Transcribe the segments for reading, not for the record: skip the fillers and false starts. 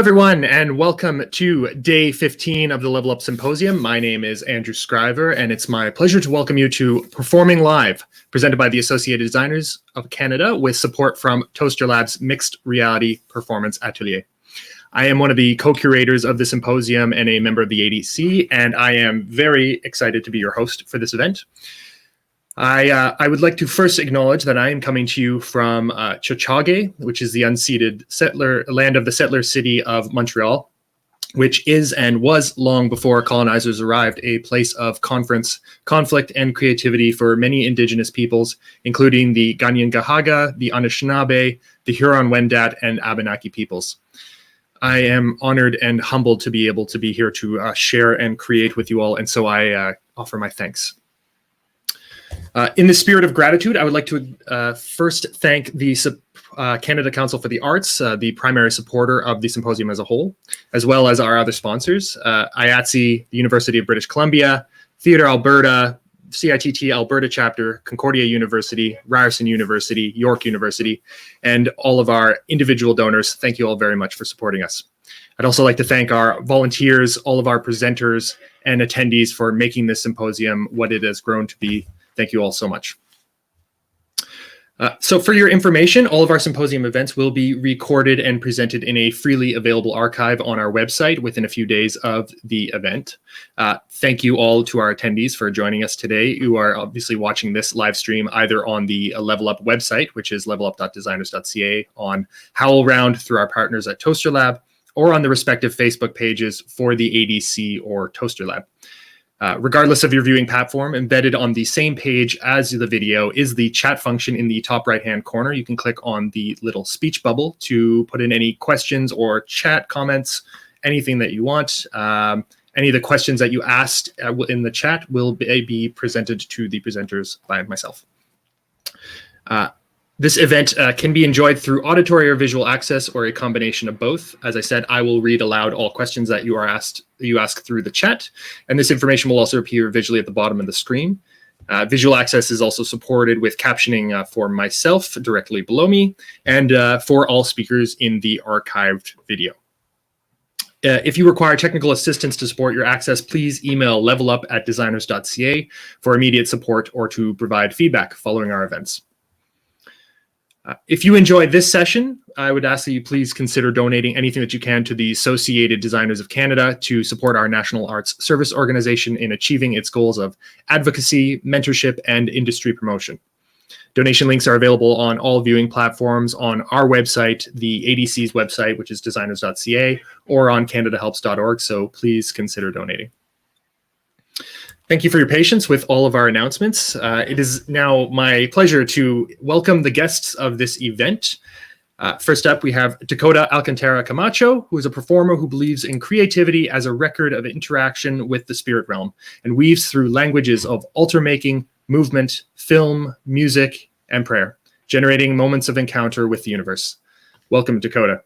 everyone, and welcome to day 15 of the Level Up Symposium. My name is Andrew Scriver, and it's my pleasure to welcome you to Performing Live, presented by the Associated Designers of Canada with support from Toasterlab's Mixed Reality Performance Atelier. I am one of the co-curators of the symposium and a member of the ADC, and I am very excited to be your host for this event. I would like to first acknowledge that I am coming to you from Tiohtià:ke, which is the unceded land of the settler city of Montreal, which is and was long before colonizers arrived a place of conference, conflict, and creativity for many Indigenous peoples, including the Kanien'kehá:ka, the Anishinaabe, the Huron-Wendat, and Abenaki peoples. I am honored and humbled to be able to be here to share and create with you all, and so I offer my thanks. In the spirit of gratitude, I would like to first thank the Canada Council for the Arts, the primary supporter of the symposium as a whole, as well as our other sponsors, IATSE, the University of British Columbia, Theatre Alberta, CITT Alberta Chapter, Concordia University, Ryerson University, York University, and all of our individual donors. Thank you all very much for supporting us. I'd also like to thank our volunteers, all of our presenters, and attendees for making this symposium what it has grown to be. Thank you all so much. So for your information, all of our symposium events will be recorded and presented in a freely available archive on our website within a few days of the event. Thank you all to our attendees for joining us today. You are obviously watching this live stream either on the Level Up website, which is levelup.designers.ca, on HowlRound through our partners at Toasterlab, or on the respective Facebook pages for the ADC or Toasterlab. Regardless of your viewing platform, embedded on the same page as the video is the chat function in the top right-hand corner. You can click on the little speech bubble to put in any questions or chat comments, anything that you want. Any of the questions that you asked in the chat will be presented to the presenters by myself. This event can be enjoyed through auditory or visual access, or a combination of both. As I said, I will read aloud all questions that you ask through the chat, and this information will also appear visually at the bottom of the screen. Visual access is also supported with captioning for myself directly below me, and for all speakers in the archived video. If you require technical assistance to support your access, please email levelup@designers.ca for immediate support or to provide feedback following our events. If you enjoyed this session, I would ask that you please consider donating anything that you can to the Associated Designers of Canada to support our National Arts Service Organization in achieving its goals of advocacy, mentorship, and industry promotion. Donation links are available on all viewing platforms, on our website, the ADC's website, which is designers.ca, or on canadahelps.org, so please consider donating. Thank you for your patience with all of our announcements. It is now my pleasure to welcome the guests of this event. First up, we have Dakota Alcantara Camacho, who is a performer who believes in creativity as a record of interaction with the spirit realm and weaves through languages of altar making, movement, film, music, and prayer, generating moments of encounter with the universe. Welcome, Dakota.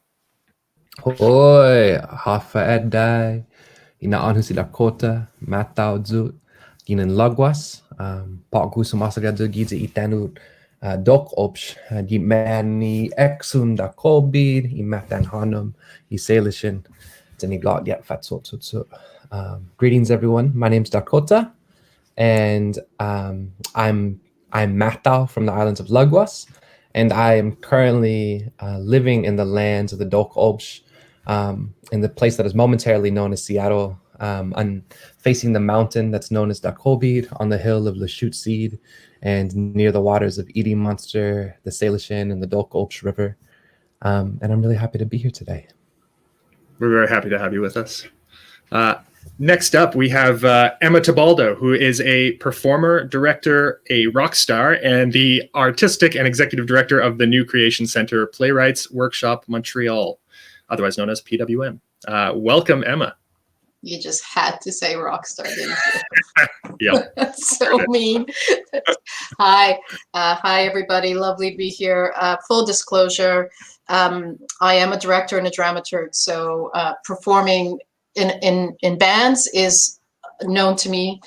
Hoi, hafa edai, ina anu si Dakota, matau zut. Ginan lagwas, pagu sumasagado giza itanut dok opsh, di mani exun da kobid, I matan hanum, I salishin, tani got yet fat sort. Greetings everyone, my name's Dakota, and I'm Matau from the islands of Lagwas, and I am currently living in the lands of the Dok Obsh, in the place that is momentarily known as Seattle, and facing the mountain that's known as Dakobid on the hill of Lachute Seed, and near the waters of Eating Monster, the Salishin, and the Dok Obsh River. And I'm really happy to be here today. We're very happy to have you with us. Next up, we have Emma Tebaldo, who is a performer, director, a rock star, and the artistic and executive director of the New Creation Center Playwrights Workshop Montreal, otherwise known as PWM. Welcome, Emma. You just had to say rock star, didn't you? Yeah. That's so mean. Hi. Hi, everybody. Lovely to be here. Full disclosure, I am a director and a dramaturg, so performing in bands is known to me.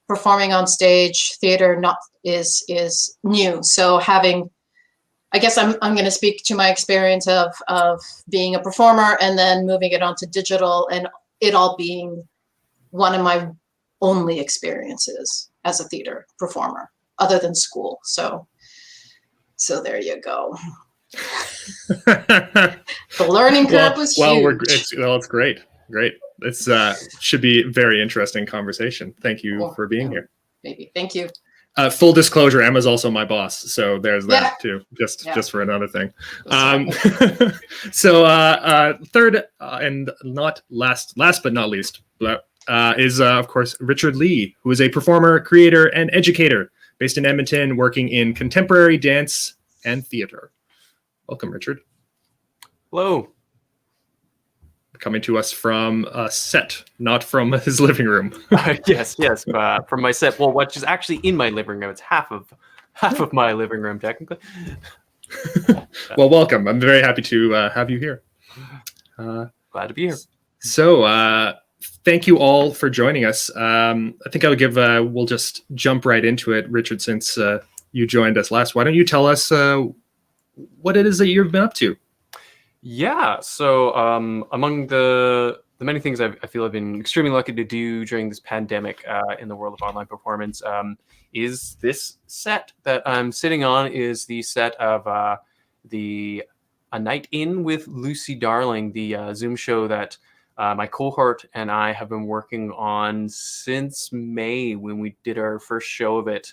Performing on stage, theater is new. So having I guess I'm going to speak to my experience of being a performer and then moving it onto digital, and it all being one of my only experiences as a theater performer other than school. So there you go. The learning curve was huge. It's great. It's should be a very interesting conversation. Thank you for being here. Maybe. Thank you. Full disclosure, Emma's also my boss, so there's that too. Just for another thing. So third and not last but not least, is of course Richard Lee, who is a performer, creator, and educator based in Edmonton, working in contemporary dance and theater. Welcome, Richard. Hello. Coming to us from a set, not from his living room. Yes, from my set. Well, which is actually in my living room. It's half of my living room, technically. Well, welcome. I'm very happy to have you here. Glad to be here. So, thank you all for joining us. I think I'll give. We'll just jump right into it, Richard. Since you joined us last, why don't you tell us what it is that you've been up to? Yeah, so among the many things I feel I've been extremely lucky to do during this pandemic in the world of online performance is this set that I'm sitting on is the set of A Night In with Lucy Darling, the Zoom show that my cohort and I have been working on since May when we did our first show of it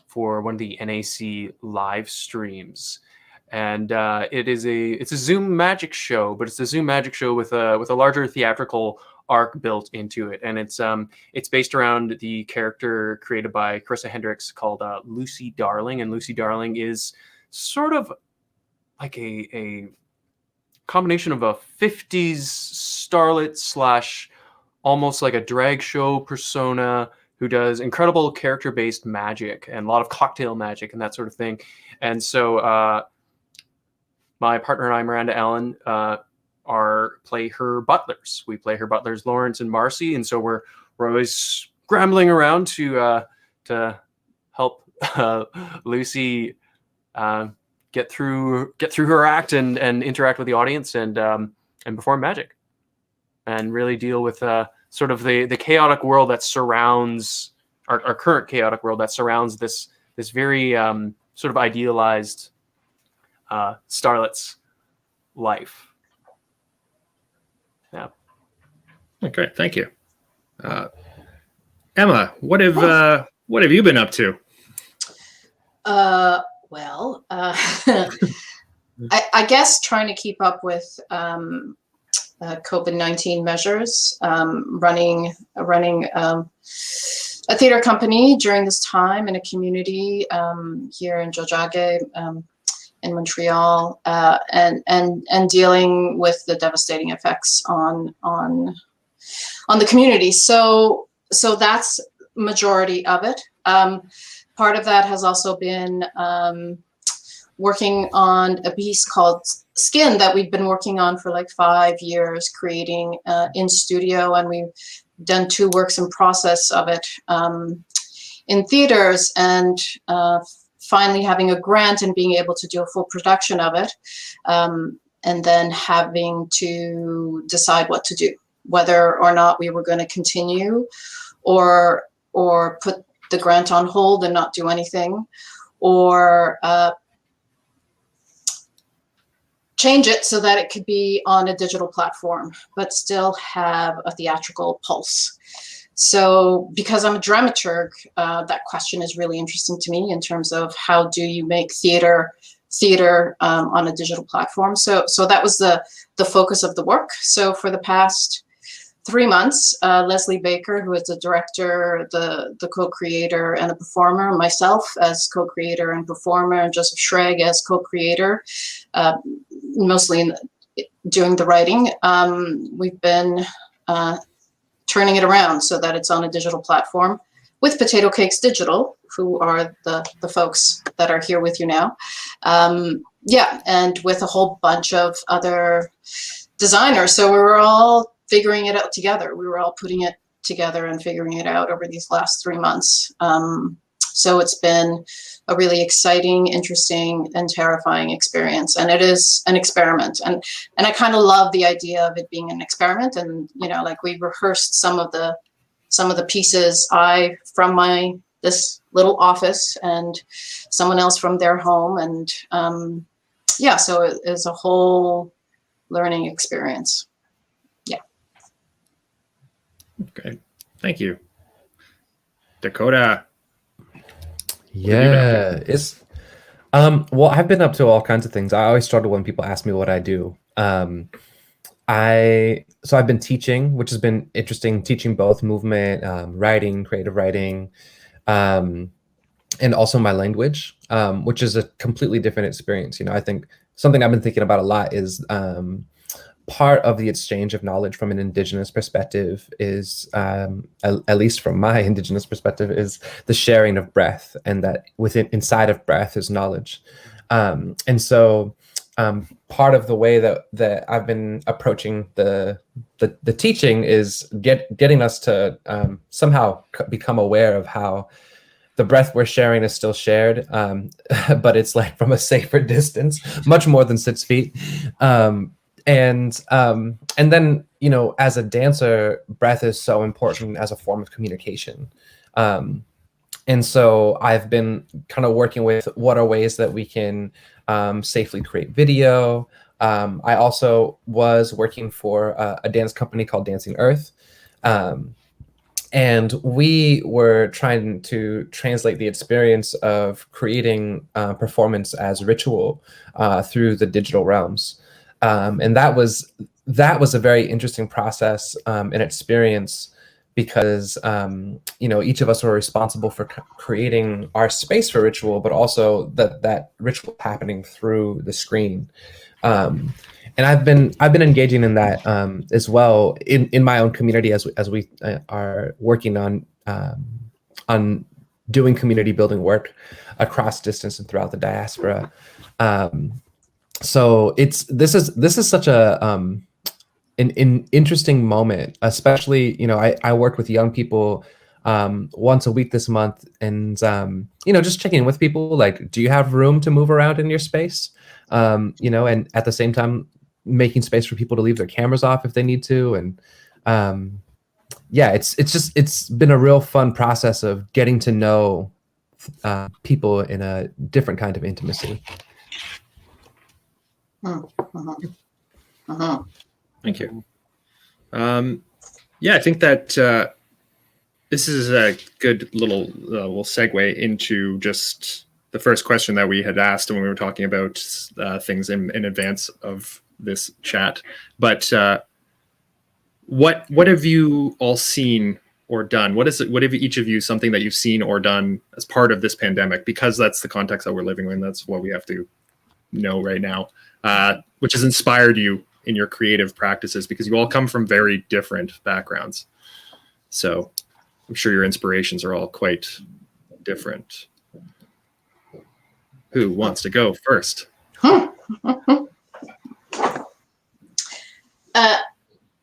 for one of the NAC live streams. And it's a Zoom magic show, but it's a Zoom magic show with a larger theatrical arc built into it, and it's based around the character created by Carissa Hendricks called Lucy Darling, and Lucy Darling is sort of like a combination of a 50s starlet / almost like a drag show persona who does incredible character-based magic and a lot of cocktail magic and that sort of thing, and so. My partner and I, Miranda Allen, play her butlers. We play her butlers, Lawrence and Marcy, and so we're always scrambling around to help Lucy get through her act and interact with the audience and perform magic, and really deal with sort of the chaotic world that surrounds our current chaotic world that surrounds this very sort of idealized starlet's life. Yeah. Okay, thank you. Emma, what have you been up to? Well, I guess trying to keep up with COVID-19 measures, running a theater company during this time in a community here in Jojage, in Montreal, and dealing with the devastating effects on the community. So that's majority of it. Part of that has also been working on a piece called Skin that we've been working on for like 5 years, creating in studio, and we've done 2 works in process of it in theaters, and finally having a grant and being able to do a full production of it, and then having to decide what to do, whether or not we were going to continue or put the grant on hold and not do anything, or change it so that it could be on a digital platform, but still have a theatrical pulse. So because I'm a dramaturg, that question is really interesting to me in terms of how do you make theater on a digital platform. So that was the focus of the work. So for the past 3 months, Leslie Baker, who is the director, the co-creator and the performer, myself as co-creator and performer, and Joseph Schrag as co-creator, mostly doing the writing, we've been turning it around so that it's on a digital platform with Potato Cakes Digital, who are the folks that are here with you now. Yeah, and with a whole bunch of other designers. So we were all figuring it out together. We were all putting it together and figuring it out over these last 3 months. So it's been a really exciting, interesting, and terrifying experience. And it is an experiment. And I kind of love the idea of it being an experiment. And, you know, like we rehearsed some of the pieces from this little office and someone else from their home. And yeah, so it is a whole learning experience. Yeah. Okay. Thank you. Dakota. Yeah, it's well, I've been up to all kinds of things. I always struggle when people ask me what I do. I've been teaching, which has been interesting, teaching both movement, writing, creative writing, and also my language, which is a completely different experience. You know, I think something I've been thinking about a lot is part of the exchange of knowledge from an Indigenous perspective is, at least from my Indigenous perspective, is the sharing of breath, and that inside of breath is knowledge. And so part of the way that I've been approaching the teaching is getting us to somehow become aware of how the breath we're sharing is still shared, but it's like from a safer distance, much more than 6 feet. And then, you know, as a dancer, breath is so important as a form of communication. And so I've been kind of working with what are ways that we can safely create video. I also was working for a dance company called Dancing Earth. And we were trying to translate the experience of creating performance as ritual through the digital realms. And that was a very interesting process and experience, because you know, each of us were responsible for creating our space for ritual, but also that ritual happening through the screen. And I've been engaging in that as well in my own community as we are working on doing community building work across distance and throughout the diaspora. So this is such a an interesting moment, especially, you know, I work with young people once a week this month, and you know, just checking in with people like, do you have room to move around in your space? You know, and at the same time making space for people to leave their cameras off if they need to. And yeah, it's been a real fun process of getting to know people in a different kind of intimacy. Thank you. Yeah, I think that this is a good little segue into just the first question that we had asked when we were talking about things in advance of this chat. But what have you all seen or done? What have each of you, something that you've seen or done as part of this pandemic? Because that's the context that we're living in. That's what we have to know right now, which has inspired you in your creative practices, because you all come from very different backgrounds. So I'm sure your inspirations are all quite different. Who wants to go first?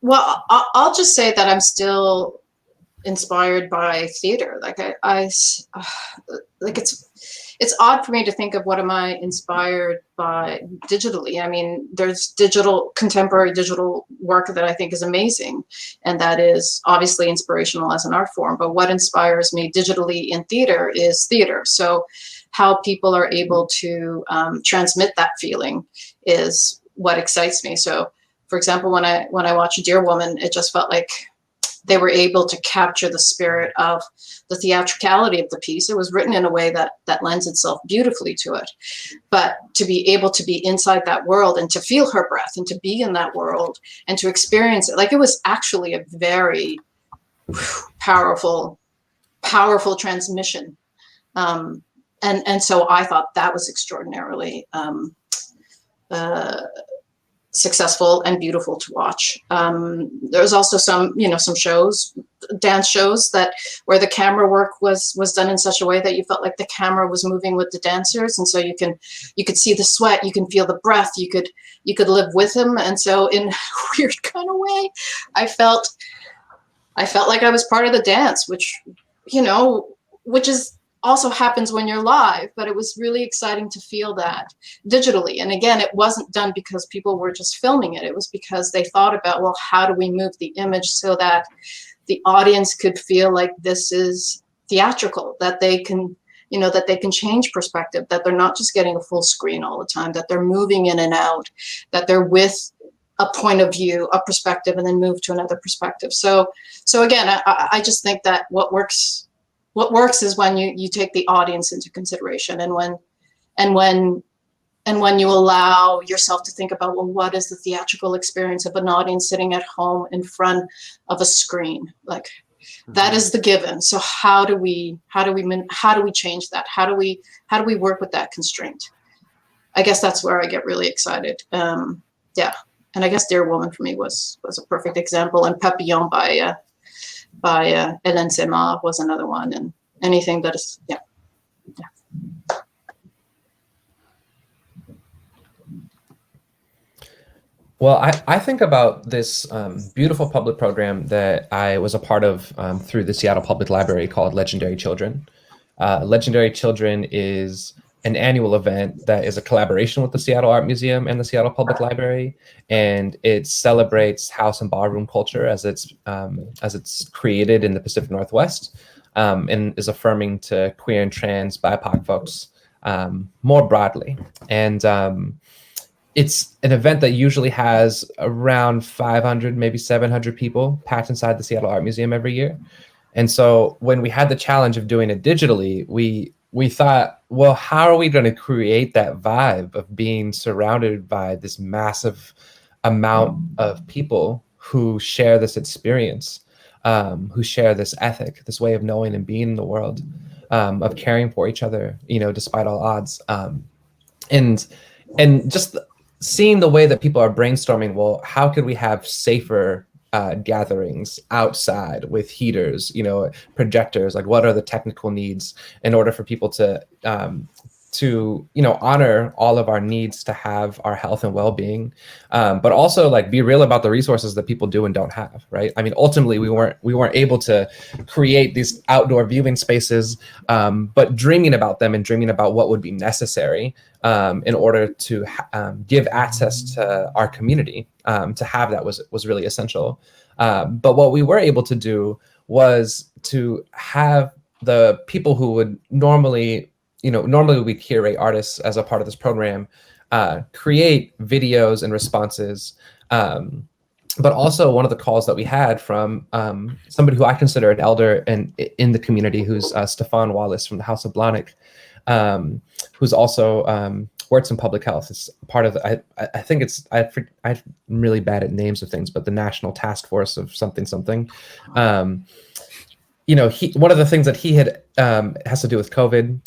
Well, I'll just say that I'm still inspired by theater. Like like it's odd for me to think of what am I inspired by digitally. I mean, there's contemporary digital work that I think is amazing, and that is obviously inspirational as an art form. But what inspires me digitally in theater is theater. So how people are able to transmit that feeling is what excites me. So, for example, when I watch Dear Woman, it just felt like they were able to capture the spirit of the theatricality of the piece. It was written in a way that lends itself beautifully to it. But to be able to be inside that world and to feel her breath and to be in that world and to experience it, like it was actually a very powerful transmission. And so I thought that was extraordinarily successful and beautiful to watch. There's also some shows, dance shows, where the camera work was done in such a way that you felt like the camera was moving with the dancers, and so you could see the sweat, you can feel the breath, you could live with them. And so in a weird kind of way, I felt like I was part of the dance, which is also happens when you're live, but it was really exciting to feel that digitally. And again, it wasn't done because people were just filming it. It was because they thought about, well, how do we move the image so that the audience could feel like this is theatrical, that they can, you know, that they can change perspective, that they're not just getting a full screen all the time, that they're moving in and out, that they're with a point of view, a perspective, and then move to another perspective. So again, I just think that what works is when you take the audience into consideration, and when you allow yourself to think about, well, what is the theatrical experience of an audience sitting at home in front of a screen? Like, that is the given. So how do we change that? How do we work with that constraint? I guess that's where I get really excited. Yeah. And I guess Dear Woman for me was a perfect example, and Papillon by Hélène Seymour was another one, and anything that is, yeah. Well, I think about this beautiful public program that I was a part of through the Seattle Public Library called Legendary Children. Legendary Children is an annual event that is a collaboration with the Seattle Art Museum and the Seattle Public Library, and it celebrates house and ballroom culture as it's created in the Pacific Northwest, and is affirming to queer and trans BIPOC folks more broadly. And it's an event that usually has around 500, maybe 700 people packed inside the Seattle Art Museum every year. And so when we had the challenge of doing it digitally, we thought, well, how are we going to create that vibe of being surrounded by this massive amount of people who share this experience, who share this ethic, this way of knowing and being in the world, of caring for each other, you know, despite all odds. And just seeing the way that people are brainstorming, well, how could we have safer gatherings outside with heaters, you know, projectors? Like, what are the technical needs in order for people to you know, honor all of our needs to have our health and well-being, but also like be real about the resources that people do and don't have, right? I mean, ultimately we weren't able to create these outdoor viewing spaces, but dreaming about them and dreaming about what would be necessary in order to give access to our community, to have that was really essential. But what we were able to do was to have the people who would normally we curate artists as a part of this program, create videos and responses. But also one of the calls that we had from somebody who I consider an elder in the community, who's Stefan Wallace from the House of Blahnik, who's also works in public health. It's part of I think it's, I'm really bad at names of things, but the National Task Force of something. You know, one of the things that he had has to do with COVID.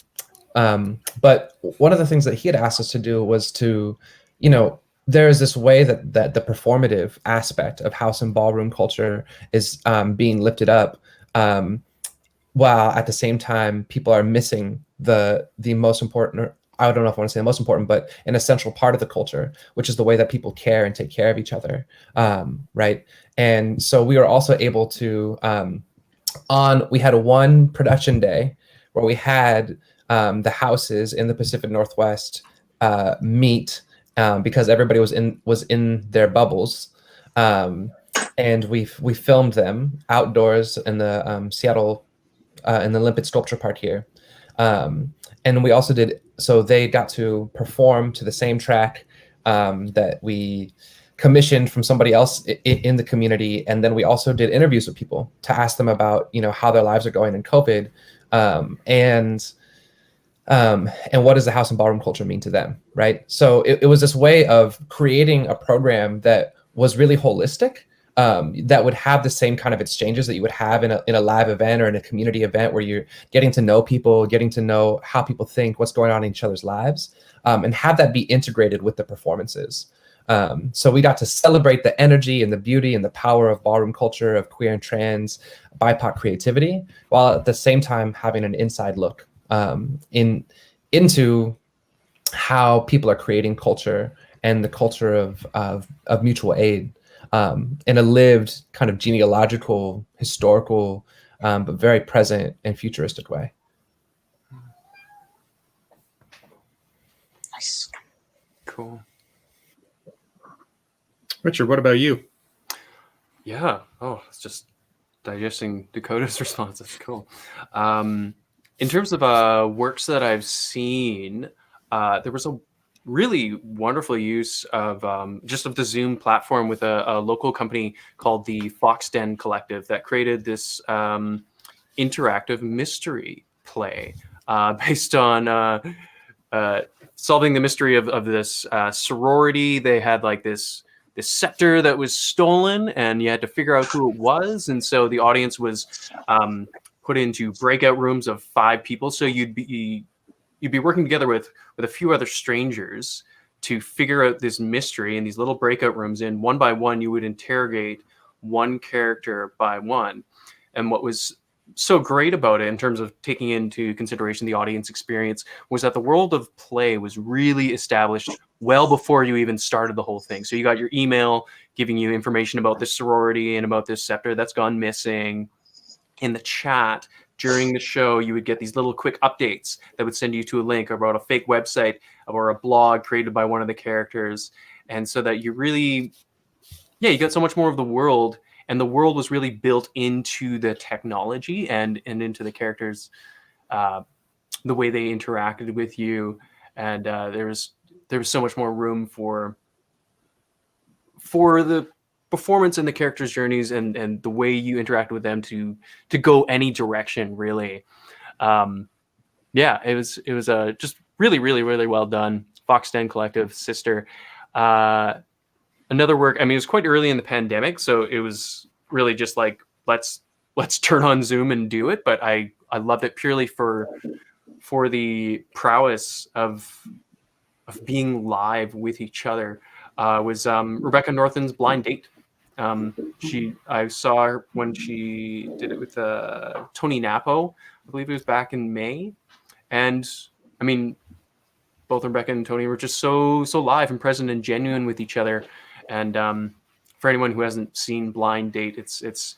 But one of the things that he had asked us to do was to, you know, there is this way that the performative aspect of house and ballroom culture is being lifted up, while at the same time people are missing the most important, or I don't know if I want to say the most important, but an essential part of the culture, which is the way that people care and take care of each other, right? And so we were also able to, we had one production day where we had the houses in the Pacific Northwest meet, because everybody was in their bubbles, and we filmed them outdoors in the Seattle in the Limpet Sculpture Park here, and we also did, so they got to perform to the same track that we commissioned from somebody else in the community, and then we also did interviews with people to ask them about, you know, how their lives are going in COVID, and what does the house and ballroom culture mean to them, right? So it was this way of creating a program that was really holistic, that would have the same kind of exchanges that you would have in a live event or in a community event, where you're getting to know people, getting to know how people think, what's going on in each other's lives, and have that be integrated with the performances. So we got to celebrate the energy and the beauty and the power of ballroom culture, of queer and trans BIPOC creativity, while at the same time having an inside look into how people are creating culture and the culture of mutual aid, in a lived kind of genealogical, historical, but very present and futuristic way. Cool. Richard, what about you? Yeah. Oh, it's just digesting Dakota's response. That's cool. In terms of works that I've seen, there was a really wonderful use of just of the Zoom platform with a local company called the Fox Den Collective that created this interactive mystery play based on solving the mystery of this sorority. They had like this scepter that was stolen, and you had to figure out who it was. And so the audience was put into breakout rooms of 5 people. So you'd be working together with a few other strangers to figure out this mystery in these little breakout rooms. And one by one, you would interrogate one character by one. And what was so great about it in terms of taking into consideration the audience experience was that the world of play was really established well before you even started the whole thing. So you got your email giving you information about this sorority and about this scepter that's gone missing. In the chat during the show, you would get these little quick updates that would send you to a link about a fake website or a blog created by one of the characters. And so that you really, you got so much more of the world. And the world was really built into the technology and into the characters, the way they interacted with you, and there was so much more room for the performance and the characters' journeys and the way you interact with them to go any direction, really. It was just really, really, really well done. Fox Den Collective, sister. Another work, I mean, it was quite early in the pandemic, so it was really just like, let's turn on Zoom and do it. But I loved it purely for the prowess of being live with each other. Was Rebecca Northen's Blind Date. I saw her when she did it with Tony Napo. I believe it was back in May. And I mean, both Rebecca and Tony were just so live and present and genuine with each other. And for anyone who hasn't seen Blind Date, it's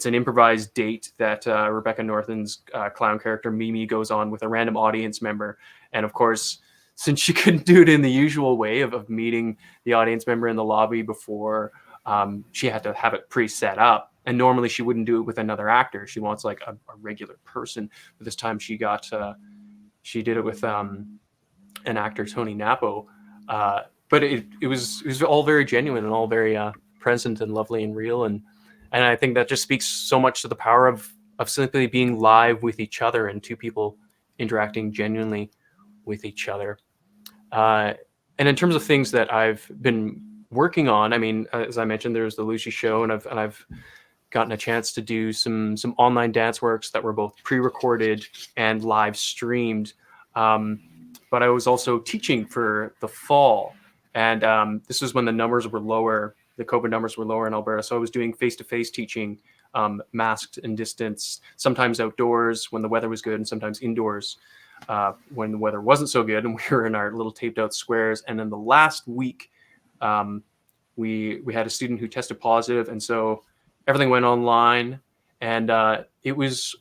an improvised date that Rebecca Northen's clown character Mimi goes on with a random audience member. And of course, since she couldn't do it in the usual way of meeting the audience member in the lobby before, she had to have it pre-set up. And normally she wouldn't do it with another actor. She wants like a regular person. But this time she did it with an actor, Tony Napo. But it was all very genuine and all very present and lovely and real. And I think that just speaks so much to the power of simply being live with each other and 2 people interacting genuinely with each other. And in terms of things that I've been working on, I mean, as I mentioned, there's the Lucy show, and I've gotten a chance to do some online dance works that were both pre-recorded and live streamed. But I was also teaching for the fall, and this was when the numbers were lower. The COVID numbers were lower in Alberta, so I was doing face-to-face teaching, masked and distanced, sometimes outdoors when the weather was good, and sometimes indoors when the weather wasn't so good, and we were in our little taped-out squares. And then the last week, we had a student who tested positive, and so everything went online, and it was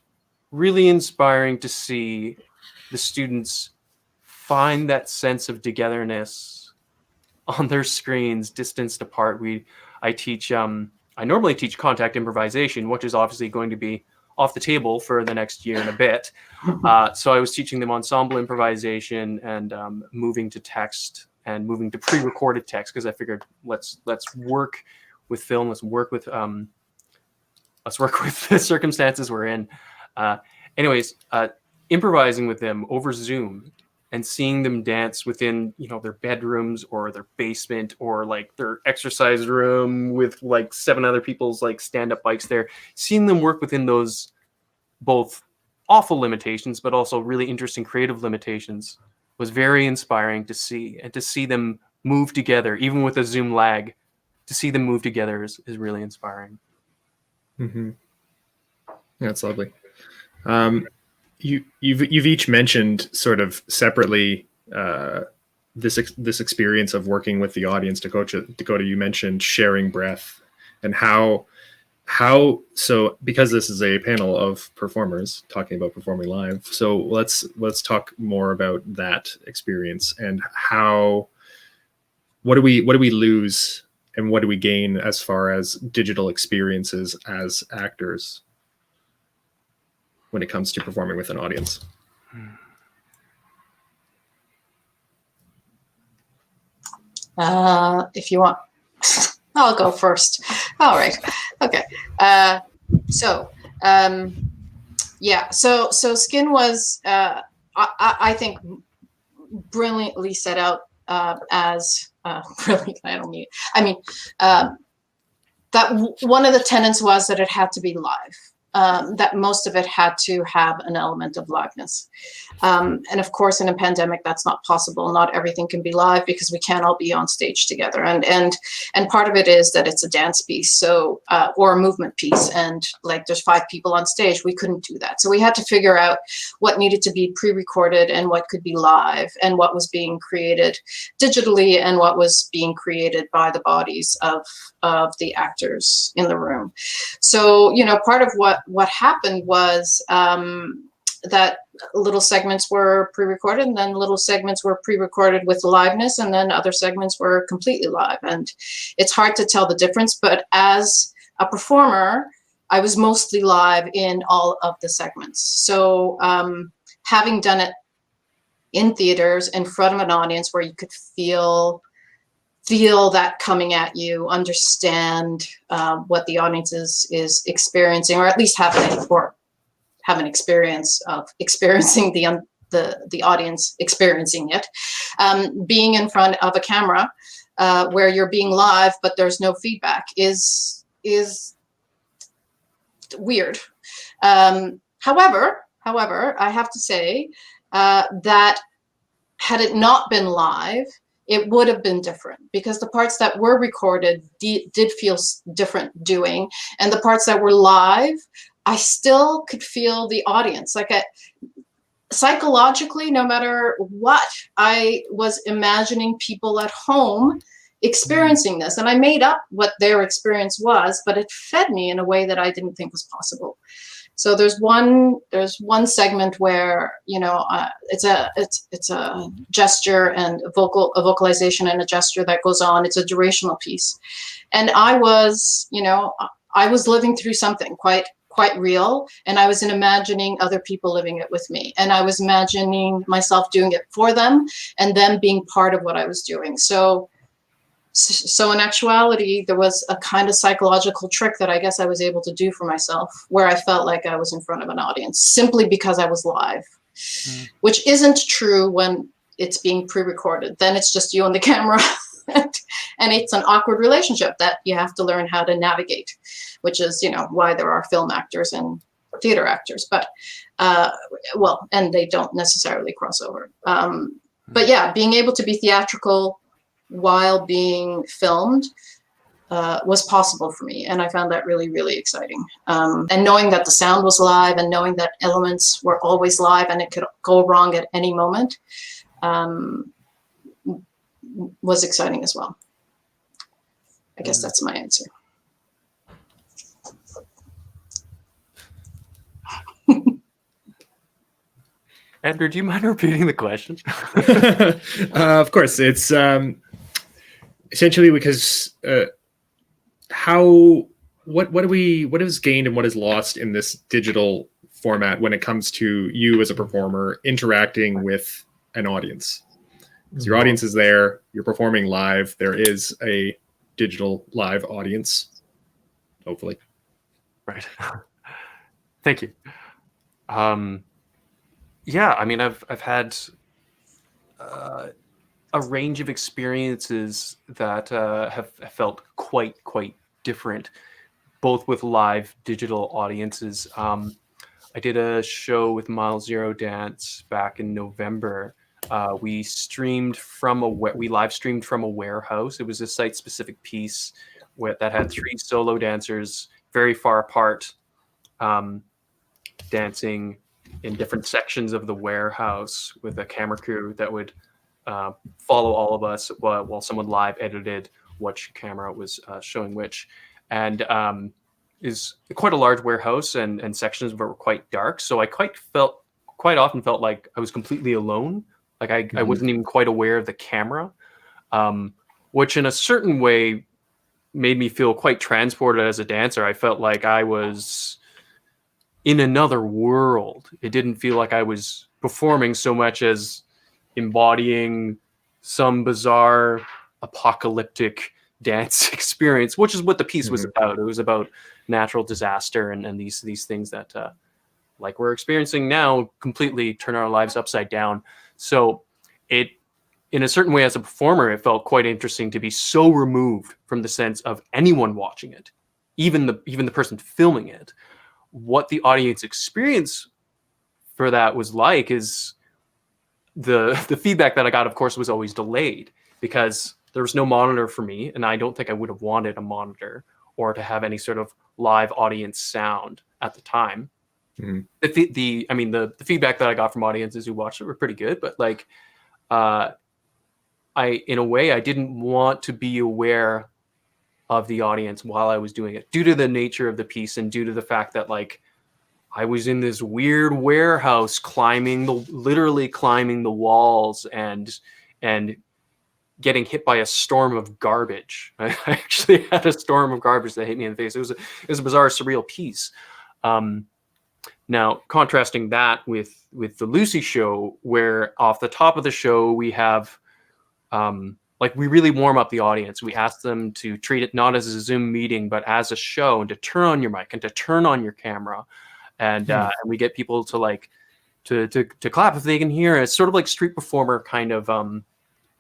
really inspiring to see the students find that sense of togetherness on their screens, distanced apart. I normally teach contact improvisation, which is obviously going to be off the table for the next year and a bit. So I was teaching them ensemble improvisation and moving to text and moving to pre-recorded text, because I figured let's work with film, let's work with the circumstances we're in. Improvising with them over Zoom and seeing them dance within, their bedrooms or their basement or like their exercise room with like 7 other people's like stand-up bikes there, seeing them work within those both awful limitations, but also really interesting creative limitations was very inspiring to see. And to see them move together, even with a Zoom lag, to see them move together is really inspiring. Mm-hmm. Yeah, that's lovely. You've each mentioned sort of separately this experience of working with the audience. Dakota, you mentioned sharing breath and how so, because this is a panel of performers talking about performing live, so let's talk more about that experience and how what do we lose and what do we gain as far as digital experiences as actors when it comes to performing with an audience? If you want, I'll go first. All right. Okay. Yeah. So Skin was, I think, brilliantly set out as brilliant. I mean, that one of the tenets was that it had to be live. That most of it had to have an element of liveness. And of course, in a pandemic, that's not possible. Not everything can be live because we can't all be on stage together. And part of it is that it's a dance piece, so or a movement piece. And like there's 5 people on stage, we couldn't do that. So we had to figure out what needed to be pre-recorded and what could be live and what was being created digitally and what was being created by the bodies of the actors in the room. So, you know, part of what happened was that little segments were pre-recorded and then little segments were pre-recorded with liveness and then other segments were completely live. And it's hard to tell the difference, but as a performer, I was mostly live in all of the segments. So having done it in theaters in front of an audience where you could feel that coming at you, understand what the audience is experiencing, or at least have an experience of experiencing the audience experiencing it. Being in front of a camera where you're being live but there's no feedback is weird. However, I have to say that had it not been live, it would have been different because the parts that were recorded did feel different doing, and the parts that were live, I still could feel the audience. Like psychologically, no matter what, I was imagining people at home experiencing this, and I made up what their experience was, but it fed me in a way that I didn't think was possible. So there's one segment where, you know, it's a gesture and a vocalization and a gesture that goes on. It's a durational piece, and I was living through something quite real, and I was imagining other people living it with me, and I was imagining myself doing it for them and them being part of what I was doing. So in actuality, there was a kind of psychological trick that I guess I was able to do for myself where I felt like I was in front of an audience simply because I was live, which isn't true when it's being pre-recorded. Then it's just you on the camera and it's an awkward relationship that you have to learn how to navigate, which is, you know, why there are film actors and theater actors, but and they don't necessarily cross over. But yeah, being able to be theatrical while being filmed was possible for me, and I found that really, really exciting. And knowing that the sound was live and knowing that elements were always live and it could go wrong at any moment was exciting as well. I guess that's my answer. Andrew, do you mind repeating the question? Of course, it's essentially because what is gained and what is lost in this digital format when it comes to you as a performer interacting with an audience. Because your audience is there, you're performing live, there is a digital live audience, hopefully. Right. Thank you. Yeah, I mean, I've had a range of experiences that have felt quite different, both with live digital audiences. I did a show with Mile Zero Dance back in November. We live streamed from a warehouse. It was a site-specific piece that had 3 solo dancers very far apart, dancing in different sections of the warehouse with a camera crew that would follow all of us while someone live edited which camera was showing which. And is quite a large warehouse and sections of it were quite dark. So I quite often felt like I was completely alone. Like I wasn't even quite aware of the camera. which in a certain way made me feel quite transported as a dancer. I felt like I was in another world. It didn't feel like I was performing so much as embodying some bizarre apocalyptic dance experience, which is what the piece was about. It was about natural disaster and these things that like we're experiencing now completely turn our lives upside down. So it, in a certain way, as a performer, it felt quite interesting to be so removed from the sense of anyone watching it, even the person filming it. What the audience experience for that was like is the feedback that I got, of course, was always delayed because there was no monitor for me, and I don't think I would have wanted a monitor or to have any sort of live audience sound at the time. Mm-hmm. The feedback that I got from audiences who watched it were pretty good, but like, in a way, I didn't want to be aware of the audience while I was doing it, due to the nature of the piece and due to the fact that like I was in this weird warehouse literally climbing the walls and getting hit by a storm of garbage. I actually had a storm of garbage that hit me in the face. It was a bizarre, surreal piece. Now, contrasting that with the Lucy show, where off the top of the show we have like we really warm up the audience. We ask them to treat it not as a Zoom meeting, but as a show, and to turn on your mic and to turn on your camera. And we get people to like to clap if they can hear. It's sort of like street performer kind of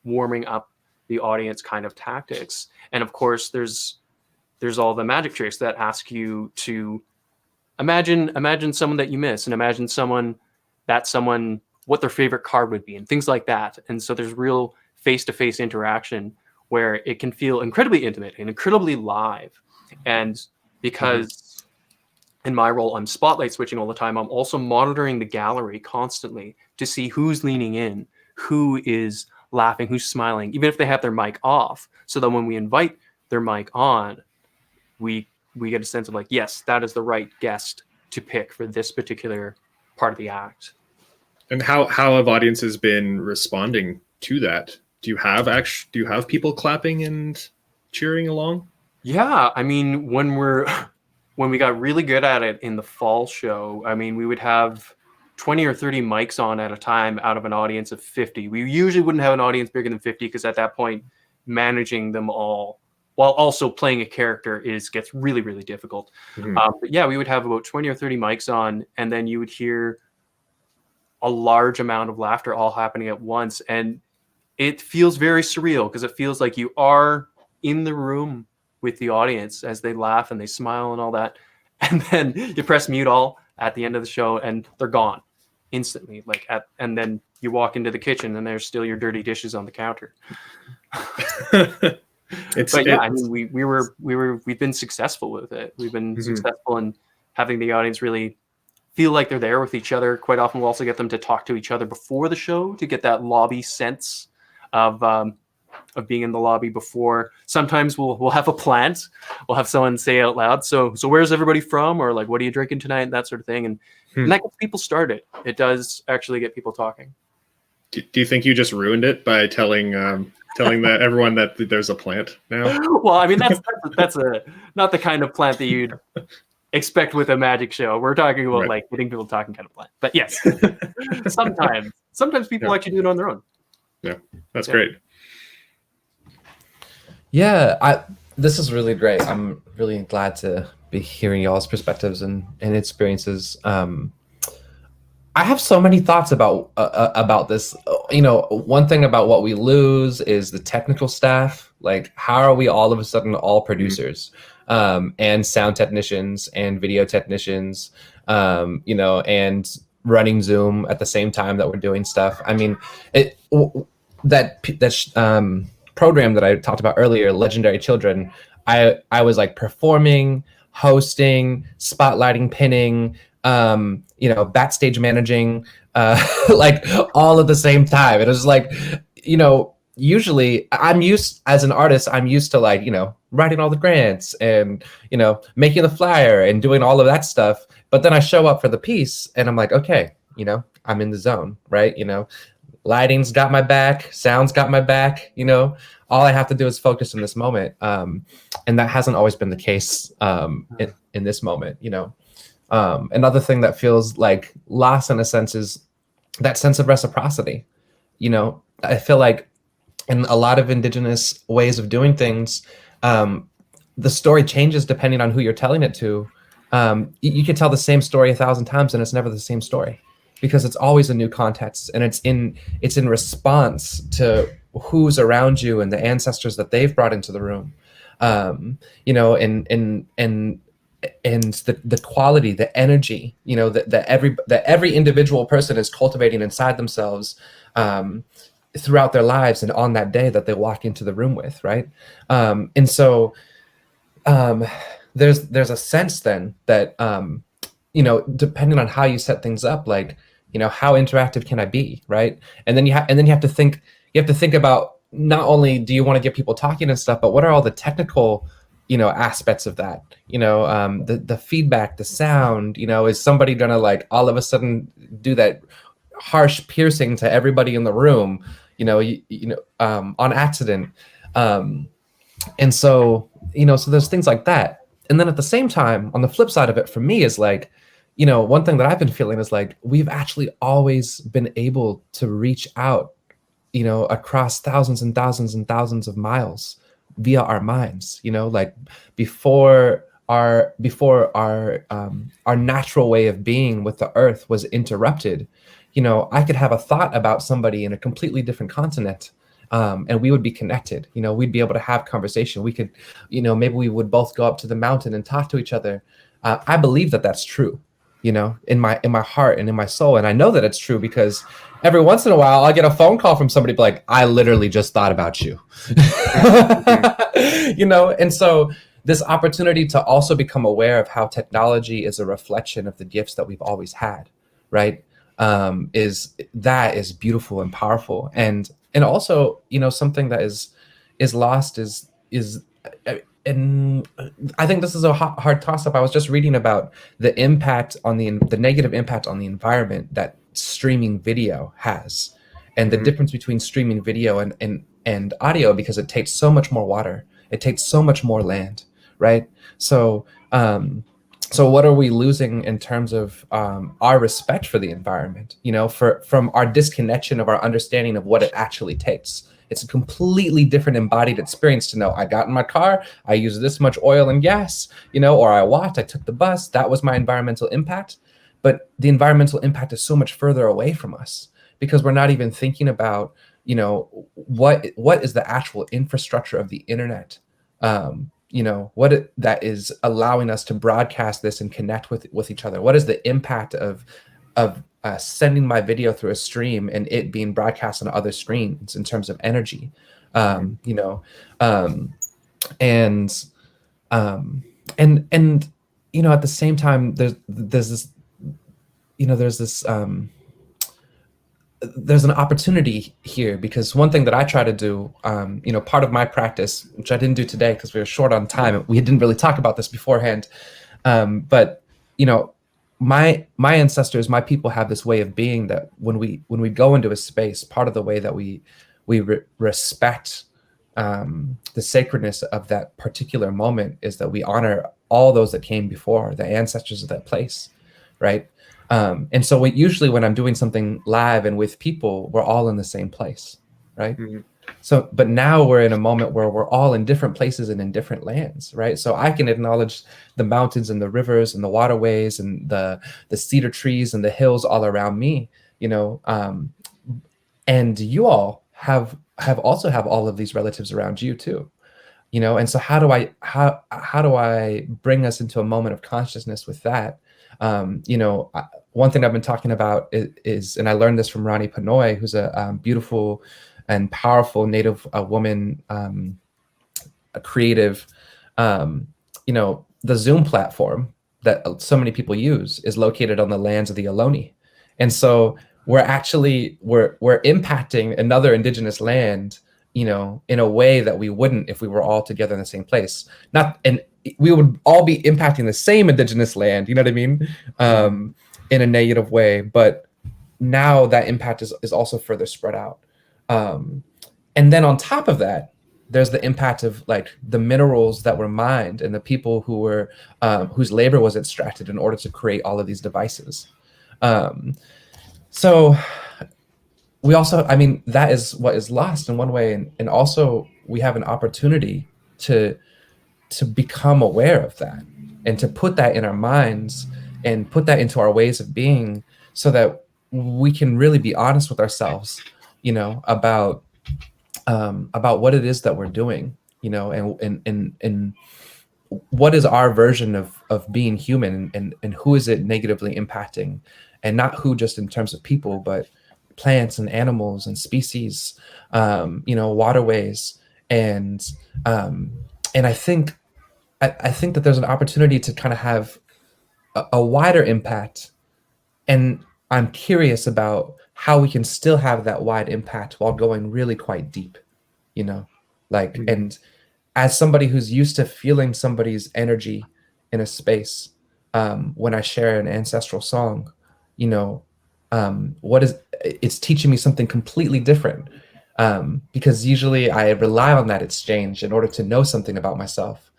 warming up the audience kind of tactics. And of course, there's all the magic tricks that ask you to imagine someone that you miss, and imagine someone what their favorite card would be, and things like that. And so there's real face-to-face interaction where it can feel incredibly intimate and incredibly live. And because in my role, I'm spotlight switching all the time, I'm also monitoring the gallery constantly to see who's leaning in, who is laughing, who's smiling, even if they have their mic off, so that when we invite their mic on, we get a sense of like, yes, that is the right guest to pick for this particular part of the act. And how have audiences been responding to that? Do you have people clapping and cheering along? Yeah, I mean, when we got really good at it in the fall show, I mean, we would have 20 or 30 mics on at a time out of an audience of 50. We usually wouldn't have an audience bigger than 50 because at that point, managing them all while also playing a character gets really, really difficult. But yeah, we would have about 20 or 30 mics on, and then you would hear a large amount of laughter all happening at once. And it feels very surreal because it feels like you are in the room with the audience as they laugh and they smile and all that. And then you press mute all at the end of the show and they're gone instantly. And then you walk into the kitchen and there's still your dirty dishes on the counter. I mean, we've been successful with it. We've been successful in having the audience really feel like they're there with each other. Quite often we'll also get them to talk to each other before the show to get that lobby sense of being in the lobby before. Sometimes we'll have a plant. We'll have someone say out loud, so where's everybody from? Or like, what are you drinking tonight? That sort of thing. And that gets people started. It does actually get people talking. Do you think you just ruined it by telling everyone that there's a plant now? Well, I mean, that's not the kind of plant that you'd expect with a magic show. We're talking about like getting people talking kind of plant. But yes, sometimes people actually do it on their own. Yeah, that's great. Yeah, this is really great. I'm really glad to be hearing y'all's perspectives and experiences. I have so many thoughts about this. You know, one thing about what we lose is the technical staff. Like, how are we all of a sudden all producers and sound technicians and video technicians, you know, and running Zoom at the same time that we're doing stuff. I mean, that program that I talked about earlier, Legendary Children, I was like performing, hosting, spotlighting, pinning, you know, backstage managing, like all at the same time. It was like, you know, usually as an artist, I'm used to like, you know, writing all the grants and, you know, making the flyer and doing all of that stuff. But then I show up for the piece and I'm like, okay, you know, I'm in the zone, right? You know, lighting's got my back, sound's got my back, you know, all I have to do is focus in this moment. And that hasn't always been the case in this moment, you know. Another thing that feels like lost in a sense is that sense of reciprocity. You know, I feel like in a lot of indigenous ways of doing things, the story changes depending on who you're telling it to. You could tell the same story 1,000 times and it's never the same story, because it's always a new context, and it's in response to who's around you and the ancestors that they've brought into the room. You know, and the quality, the energy, you know, that every individual person is cultivating inside themselves throughout their lives and on that day that they walk into the room with, right? And so there's a sense then that you know, depending on how you set things up, like, you know, how interactive can I be, right? And then you have to think about, not only do you want to get people talking and stuff, but what are all the technical, you know, aspects of that, you know, the feedback, the sound, you know, is somebody gonna like all of a sudden do that harsh piercing to everybody in the room, you know, on accident. And so, you know, so there's things like that. And then at the same time, on the flip side of it for me is like, you know, one thing that I've been feeling is like, we've actually always been able to reach out, you know, across thousands and thousands and thousands of miles via our minds, you know, like before our natural way of being with the earth was interrupted, you know, I could have a thought about somebody in a completely different continent, and we would be connected, you know, we'd be able to have conversation. We could, you know, maybe we would both go up to the mountain and talk to each other. I believe that that's true, you know, in my heart and in my soul. And I know that it's true because every once in a while I'll get a phone call from somebody like, I literally just thought about you, you know? And so this opportunity to also become aware of how technology is a reflection of the gifts that we've always had, right? Is beautiful and powerful. And also, you know, something that is lost is and I think this is a hard toss-up. I was just reading about the impact on the negative impact on the environment that streaming video has, and the difference between streaming video and audio, because it takes so much more water, it takes so much more land, right? So so what are we losing in terms of our respect for the environment, you know, from our disconnection of our understanding of what it actually takes? It's a completely different embodied experience to know I got in my car, I used this much oil and gas, you know, or I walked, I took the bus, that was my environmental impact. But the environmental impact is so much further away from us because we're not even thinking about, you know, what is the actual infrastructure of the internet, you know, that is allowing us to broadcast this and connect with each other. What is the impact of sending my video through a stream and it being broadcast on other screens in terms of energy, you know, and you know, at the same time, there's this, you know, there's an opportunity here, because one thing that I try to do, you know, part of my practice, which I didn't do today because we were short on time, we didn't really talk about this beforehand, but you know, my ancestors, my people have this way of being that when we go into a space, part of the way that we respect the sacredness of that particular moment is that we honor all those that came before, the ancestors of that place, right? And so usually when I'm doing something live and with people, we're all in the same place, right? Mm-hmm. So, but now we're in a moment where we're all in different places and in different lands, right? So I can acknowledge the mountains and the rivers and the waterways and the cedar trees and the hills all around me, you know, and you all have also have all of these relatives around you too, you know. And so how do I bring us into a moment of consciousness with that? You know, one thing I've been talking about is, and I learned this from Rani Panoy, who's a beautiful and powerful Native woman, a creative, you know, the Zoom platform that so many people use is located on the lands of the Ohlone. And so we're impacting another indigenous land, you know, in a way that we wouldn't if we were all together in the same place. And we would all be impacting the same indigenous land, you know what I mean? In a negative way, but now that impact is also further spread out. And then on top of that, there's the impact of like the minerals that were mined and the people who were whose labor was extracted in order to create all of these devices. So we also, I mean, that is what is lost in one way, and also we have an opportunity to become aware of that and to put that in our minds and put that into our ways of being, so that we can really be honest with ourselves, you know, about what it is that we're doing, you know, and what is our version of being human, and who is it negatively impacting, and not who just in terms of people, but plants and animals and species, you know, waterways, and I think that there's an opportunity to kind of have a wider impact, and I'm curious about how we can still have that wide impact while going really quite deep, you know, like, and as somebody who's used to feeling somebody's energy in a space, when I share an ancestral song, you know, it's teaching me something completely different, because usually I rely on that exchange in order to know something about myself.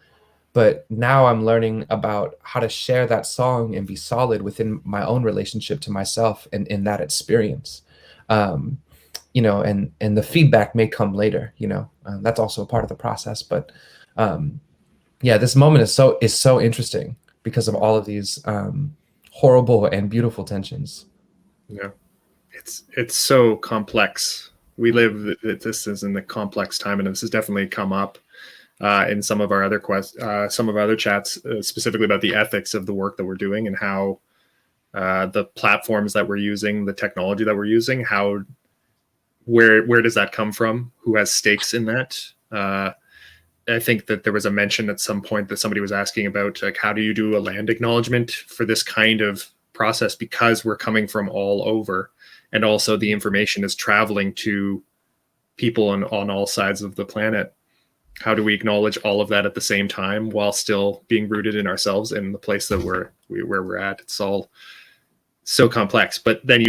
But now I'm learning about how to share that song and be solid within my own relationship to myself and in that experience. You know, and the feedback may come later, you know, that's also a part of the process. But yeah, this moment is so interesting because of all of these horrible and beautiful tensions. Yeah, it's so complex. We live, this is in the complex time, and this has definitely come up in some of our other some of our other chats, specifically about the ethics of the work that we're doing, and how the platforms that we're using, the technology that we're using, how where does that come from? Who has stakes in that? I think that there was a mention at some point that somebody was asking about, like, how do you do a land acknowledgement for this kind of process, because we're coming from all over, and also the information is traveling to people on all sides of the planet. How do we acknowledge all of that at the same time while still being rooted in ourselves and the place that where we're at? It's all so complex. But then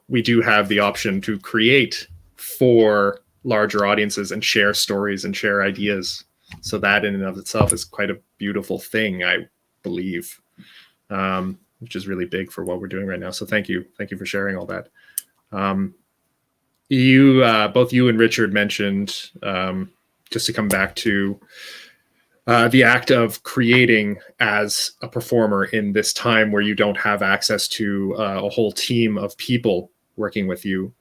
we do have the option to create for larger audiences and share stories and share ideas. So that in and of itself is quite a beautiful thing, I believe, which is really big for what we're doing right now. So thank you for sharing all that. Both you and Richard mentioned, just to come back to the act of creating as a performer in this time where you don't have access to a whole team of people working with you.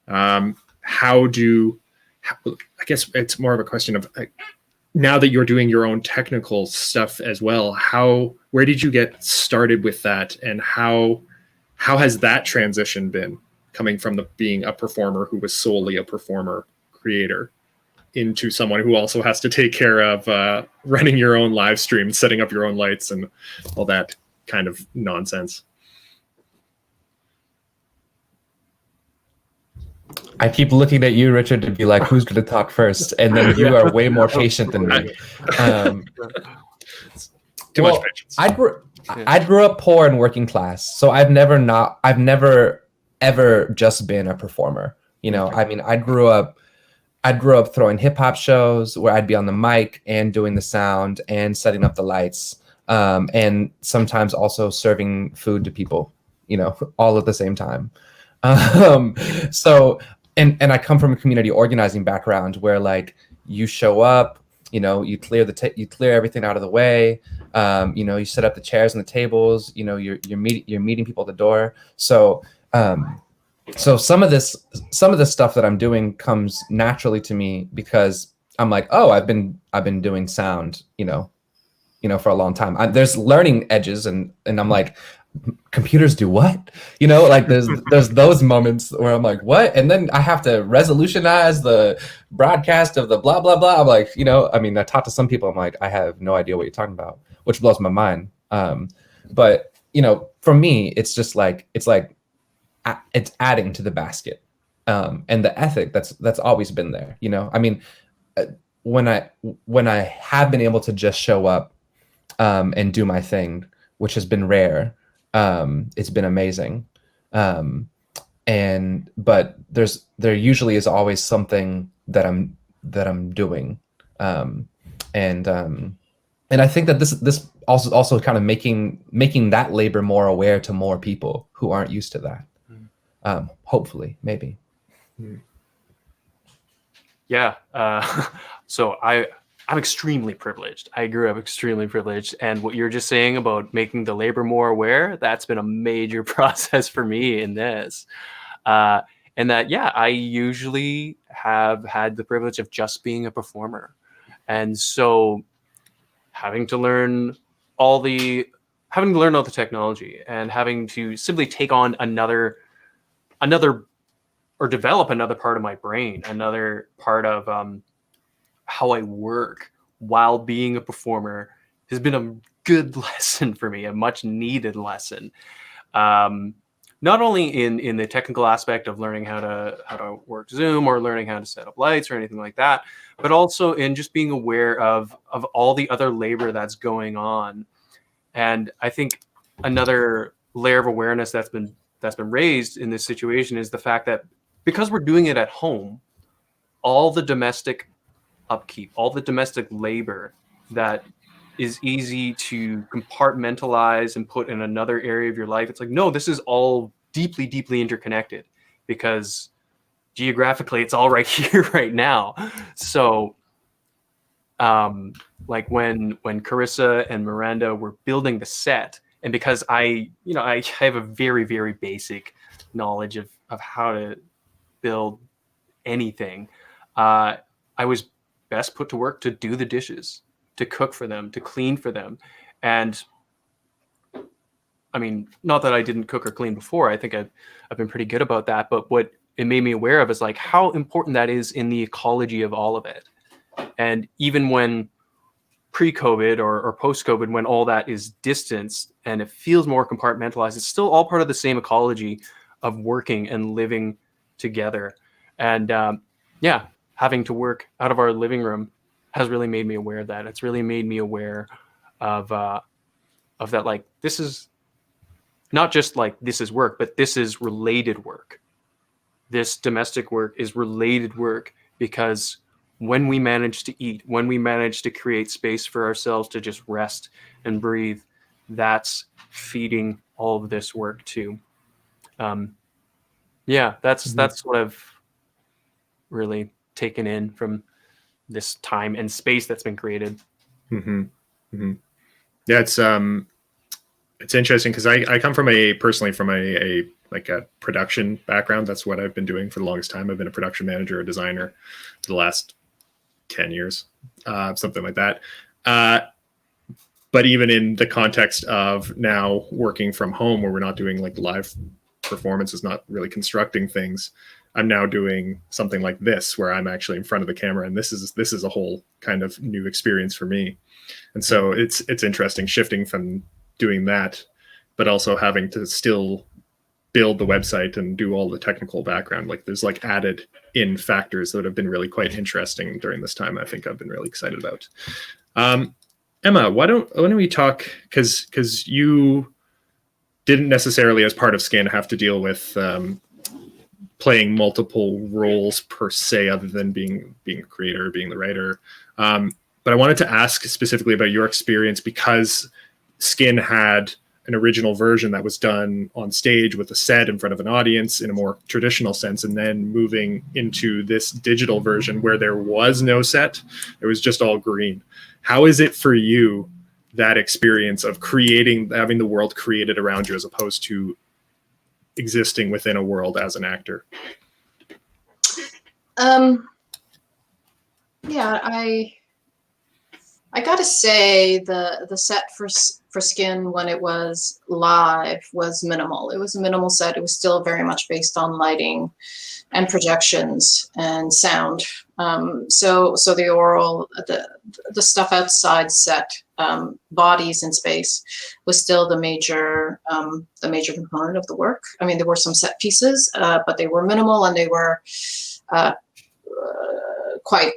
I guess it's more of a question of, now that you're doing your own technical stuff as well, where did you get started with that, and how has that transition been, coming from being a performer who was solely a performer creator into someone who also has to take care of running your own live stream, setting up your own lights, and all that kind of nonsense? I keep looking at you, Richard, to be like, who's going to talk first? And then you are way more patient than me. Too much patience. I grew up poor and working class, so I've never ever just been a performer. You know, I mean, I grew up throwing hip hop shows where I'd be on the mic and doing the sound and setting up the lights, and sometimes also serving food to people, you know, all at the same time. So, and I come from a community organizing background where, like, you show up, you know, you clear everything out of the way, you know, you set up the chairs and the tables, you know, you're meeting people at the door. So some of this stuff that I'm doing comes naturally to me because I'm like, oh, I've been doing sound, you know, for a long time. There's learning edges, and I'm like, computers do what? You know, like there's those moments where I'm like, what? And then I have to resolutionize the broadcast of the blah, blah, blah. I'm like, you know, I mean, I talk to some people, I'm like, I have no idea what you're talking about, which blows my mind. But, you know, for me, it's just like, it's adding to the basket. And the ethic that's always been there, you know? I mean, when I have been able to just show up and do my thing, which has been rare, it's been amazing. but there usually is always something that I'm doing, and I think that this also kind of making that labor more aware to more people who aren't used to that. Hopefully, maybe. Yeah. So I'm extremely privileged. I grew up extremely privileged, and what you're just saying about making the labor more aware, that's been a major process for me in this. And that, yeah, I usually have had the privilege of just being a performer. And so having to learn all the technology and having to simply take on another or develop another part of my brain, another part of how I work while being a performer has been a good lesson for me, a much needed lesson. Not only in the technical aspect of learning how to work Zoom or learning how to set up lights or anything like that, but also in just being aware of all the other labor that's going on. And I think another layer of awareness that's been raised in this situation is the fact that because we're doing it at home, all the domestic upkeep, all the domestic labor that is easy to compartmentalize and put in another area of your life. It's like, no, this is all deeply, deeply interconnected because geographically it's all right here, right now. So like when Carissa and Miranda were building the set, and because I have a very, very basic knowledge of how to build anything, I was best put to work to do the dishes, to cook for them, to clean for them. And I mean, not that I didn't cook or clean before. I think I've been pretty good about that. But what it made me aware of is like how important that is in the ecology of all of it. And even when pre-COVID or post-COVID, when all that is distanced and it feels more compartmentalized, it's still all part of the same ecology of working and living together. And yeah, having to work out of our living room has really made me aware of that. It's really made me aware of that. Like, this is not just like this is work, but this is related work. This domestic work is related work because when we manage to eat, when we manage to create space for ourselves to just rest and breathe, that's feeding all of this work too. Yeah, that's what I've really taken in from this time and space that's been created. Yeah, it's interesting because I come from personally from a production background. That's what I've been doing for the longest time. I've been a production manager, a designer for the last 10 years, something like that. But even in the context of now working from home, where we're not doing like live performances, not really constructing things, I'm now doing something like this, where I'm actually in front of the camera, and this is a whole kind of new experience for me. And so it's interesting shifting from doing that, but also having to still build the website and do all the technical background. Like there's like added in factors that have been really quite interesting during this time. I think I've been really excited about. Emma, why don't we talk, because you didn't necessarily as part of Skin have to deal with playing multiple roles per se, other than being a creator, being the writer. But I wanted to ask specifically about your experience, because Skin had an original version that was done on stage with a set in front of an audience in a more traditional sense, and then moving into this digital version where there was no set, it was just all green. How is it for you, that experience of having the world created around you as opposed to existing within a world as an actor? Yeah, I gotta say the set for Skin when it was live was minimal. It was a minimal set. It was still very much based on lighting and projections and sound. So the oral, the stuff outside set, bodies in space, was still the major component of the work. I mean, there were some set pieces, but they were minimal, and they were quite,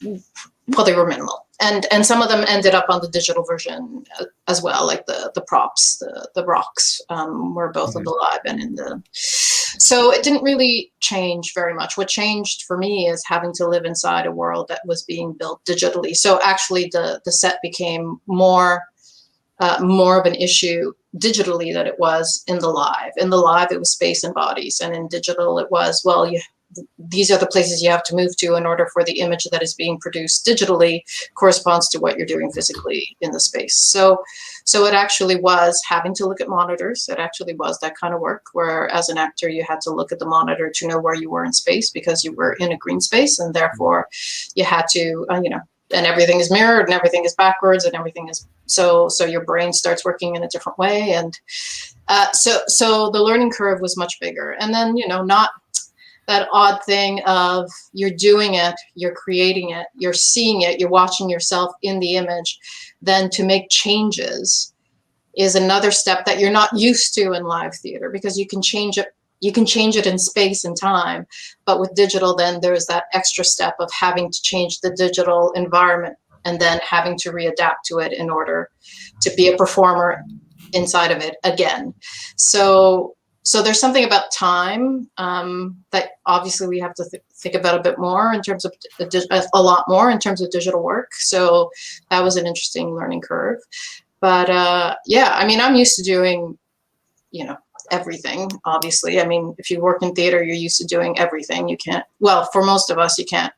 well, they were minimal. and some of them ended up on the digital version as well, like the props, the rocks were both in the live and in the. So it didn't really change very much. What changed for me is having to live inside a world that was being built digitally. So actually, the set became more of an issue digitally than it was in the live. In the live, it was space and bodies, and in digital, it was, well, these are the places you have to move to in order for the image that is being produced digitally corresponds to what you're doing physically in the space. So it actually was having to look at monitors. It actually was that kind of work where as an actor, you had to look at the monitor to know where you were in space because you were in a green space, and therefore you had to, and everything is mirrored and everything is backwards and everything is, so your brain starts working in a different way. And so the learning curve was much bigger. And then, not that odd thing of you're doing it, you're creating it, you're seeing it, you're watching yourself in the image, then to make changes is another step that you're not used to in live theater, because you can change it in space and time, but with digital, then there's that extra step of having to change the digital environment and then having to readapt to it in order to be a performer inside of it again. So there's something about time that obviously we have to think about a bit more in terms of a lot more in terms of digital work. So that was an interesting learning curve. But yeah, I mean, I'm used to doing, everything, obviously. I mean, if you work in theater, you're used to doing everything. You can't, well, for most of us, you can't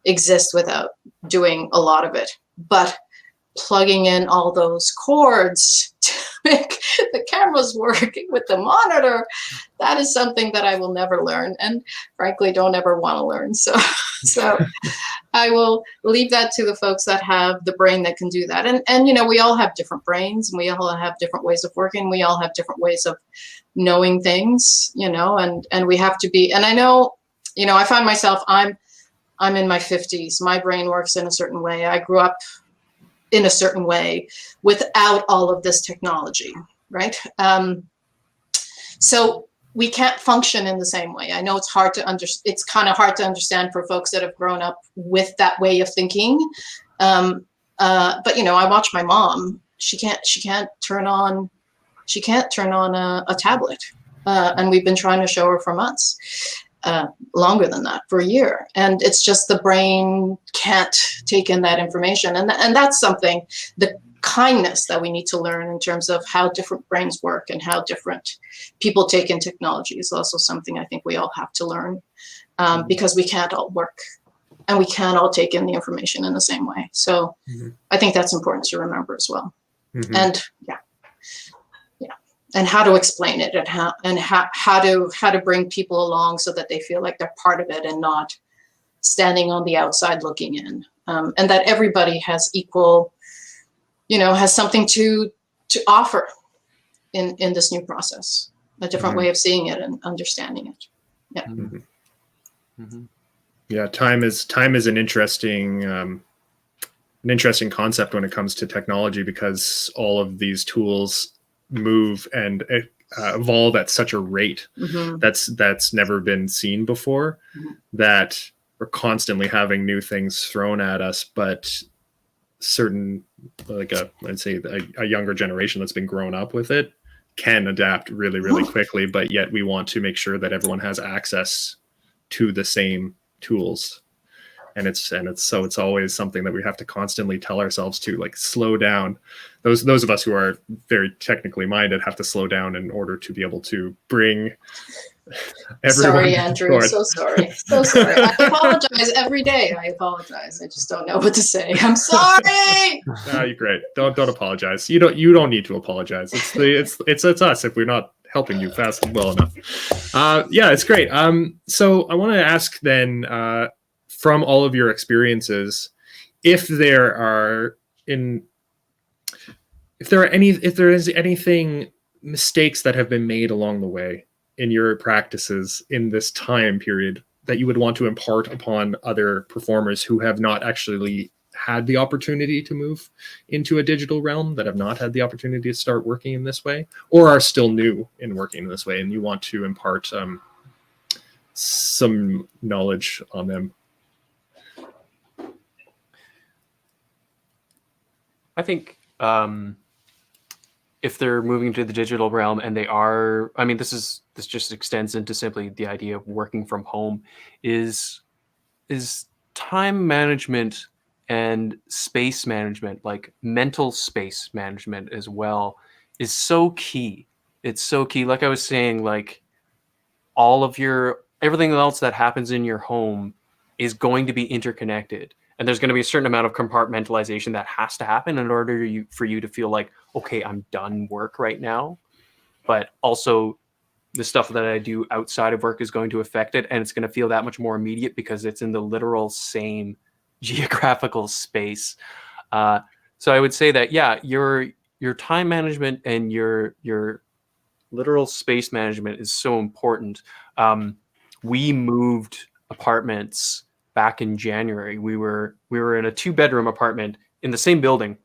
exist without doing a lot of it. But plugging in all those cords to make the cameras working with the monitor, that is something that I will never learn, and frankly don't ever want to learn. So I will leave that to the folks that have the brain that can do that. And we all have different brains, and we all have different ways of working. We all have different ways of knowing things, and we have to be, and I know, I find myself, I'm in my 50s. My brain works in a certain way. I grew up in a certain way without all of this technology, right? So we can't function in the same way. I know it's hard to it's kind of hard to understand for folks that have grown up with that way of thinking. But I watch my mom. She can't turn on a tablet, and we've been trying to show her for months. Longer than that, for a year, and it's just the brain can't take in that information, and that's something, the kindness that we need to learn in terms of how different brains work and how different people take in technology is also something I think we all have to learn, because we can't all work and we can't all take in the information in the same way. So I think that's important to remember as well. And and how to explain it, and how to bring people along so that they feel like they're part of it and not standing on the outside looking in, and that everybody has equal, has something to offer in this new process, a different way of seeing it and understanding it. Yeah. Yeah, time is an interesting concept when it comes to technology, because all of these tools move and evolve at such a rate that's never been seen before, that we're constantly having new things thrown at us. But certain, I'd say a younger generation that's been grown up with it can adapt really, really quickly, but yet we want to make sure that everyone has access to the same tools. And it's always something that we have to constantly tell ourselves to, like, slow down. Those of us who are very technically minded have to slow down in order to be able to bring everyone. Sorry, Andrew. So sorry. I apologize every day. I apologize. I just don't know what to say. I'm sorry. No, you're great. Don't apologize. You don't need to apologize. It's us if we're not helping you fast and well enough. Yeah, it's great. So I want to ask then, from all of your experiences, if there is anything, mistakes that have been made along the way in your practices in this time period that you would want to impart upon other performers who have not actually had the opportunity to move into a digital realm, that have not had the opportunity to start working in this way, or are still new in working in this way, and you want to impart some knowledge on them. I think if they're moving to the digital realm and they are, I mean, this just extends into simply the idea of working from home, is time management and space management, like mental space management as well, is so key. It's so key. Like I was saying, like everything else that happens in your home is going to be interconnected. And there's going to be a certain amount of compartmentalization that has to happen in order for you to feel like, okay, I'm done work right now. But also the stuff that I do outside of work is going to affect it. And it's going to feel that much more immediate because it's in the literal same geographical space. So I would say that, yeah, your time management and your literal space management is so important. We moved apartments back in January. We were in a 2-bedroom apartment in the same building,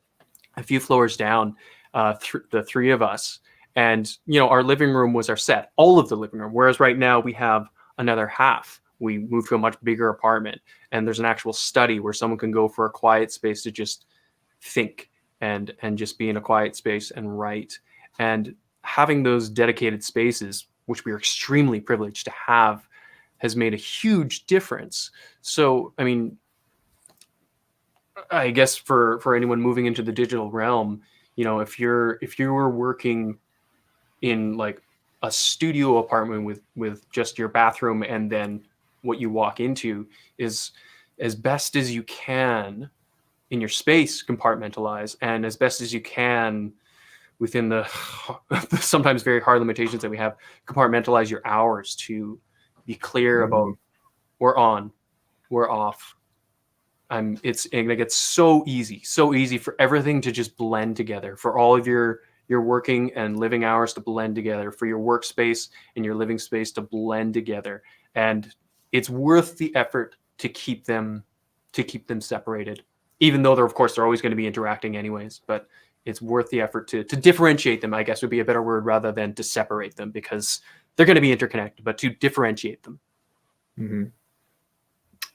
a few floors down, the three of us. And, you know, our living room was our set, all of the living room. Whereas right now we have another half. We moved to a much bigger apartment, and there's an actual study where someone can go for a quiet space to just think and just be in a quiet space and write. And having those dedicated spaces, which we are extremely privileged to have, has made a huge difference. So, I mean, I guess for anyone moving into the digital realm, you know, if you were working in like a studio apartment with just your bathroom and then what you walk into, is as best as you can in your space compartmentalize, and as best as you can within the sometimes very hard limitations that we have, compartmentalize your hours to be clear about we're on, we're off. It's going to get so easy for everything to just blend together, for all of your working and living hours to blend together, for your workspace and your living space to blend together. And it's worth the effort to keep them separated, even though they're always going to be interacting anyways. But it's worth the effort to differentiate them, I guess would be a better word, rather than to separate them, because they're going to be interconnected, but to differentiate them. Mm-hmm.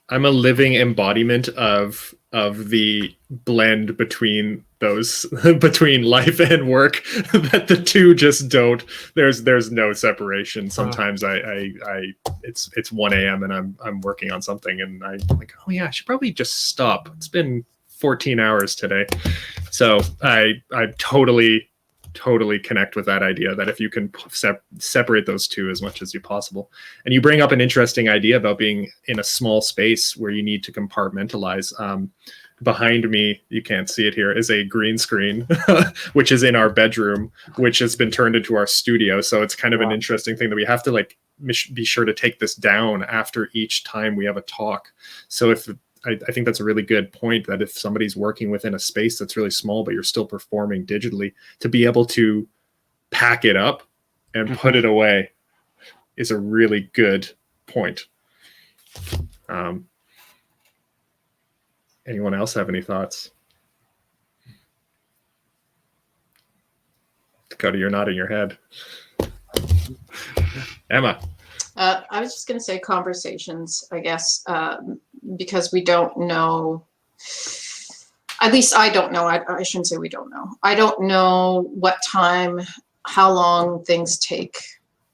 I'm a living embodiment of the blend between those between life and work, that the two just don't. There's no separation. Sometimes it's 1 a.m. and I'm working on something and I'm like, oh yeah, I should probably just stop. It's been 14 hours today. So I totally connect with that idea, that if you can separate those two as much as you possible. And you bring up an interesting idea about being in a small space where you need to compartmentalize. Behind me, you can't see it here, is a green screen, which is in our bedroom, which has been turned into our studio. So it's kind of an interesting thing that we have to like be sure to take this down after each time we have a talk. So if I think that's a really good point, that if somebody's working within a space that's really small, but you're still performing digitally, to be able to pack it up and put it away is a really good point. Anyone else have any thoughts? Dakota, you're nodding your head. Emma. I was just going to say conversations, I guess, because we don't know, at least I don't know, I shouldn't say we don't know. I don't know what time, how long things take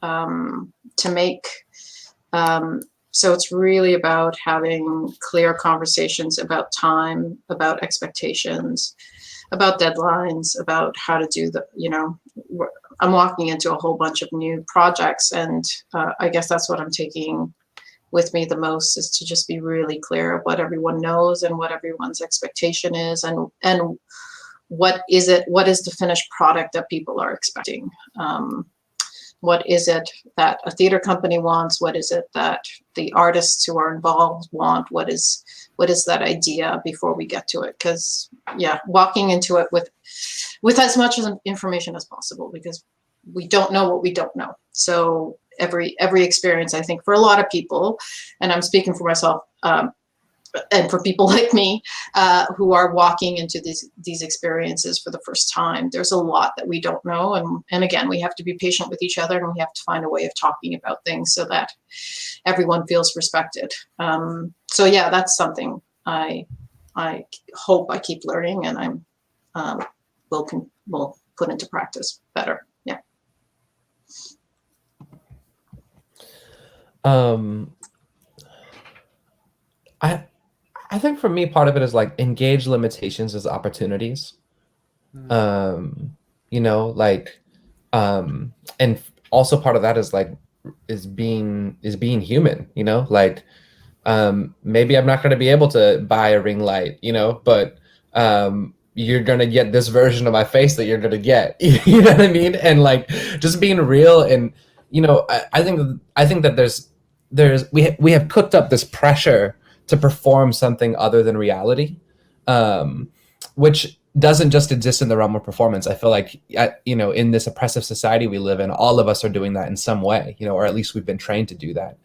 to make. So it's really about having clear conversations about time, about expectations, about deadlines, about how to do the, you know, I'm walking into a whole bunch of new projects, and I guess that's what I'm taking with me the most, is to just be really clear of what everyone knows and what everyone's expectation is, and what is the finished product that people are expecting. What is it that a theater company wants? What is it that the artists who are involved want? What is that idea before we get to it? Because yeah, walking into it with as much information as possible, because we don't know what we don't know. So every experience, I think, for a lot of people, and I'm speaking for myself, and for people like me, who are walking into these experiences for the first time, there's a lot that we don't know. And again, we have to be patient with each other, and we have to find a way of talking about things so that everyone feels respected. So yeah, that's something I hope I keep learning, and we'll put into practice better. Yeah. I think for me, part of it is like engage limitations as opportunities. You know, like, and also part of that is like, is being human, you know, like, maybe I'm not going to be able to buy a ring light, you know, but, you're going to get this version of my face that you're going to get, you know what I mean? And like, just being real. And, you know, I think that we have cooked up this pressure to perform something other than reality, which doesn't just exist in the realm of performance. I feel like, you know, in this oppressive society we live in, all of us are doing that in some way, you know, or at least we've been trained to do that.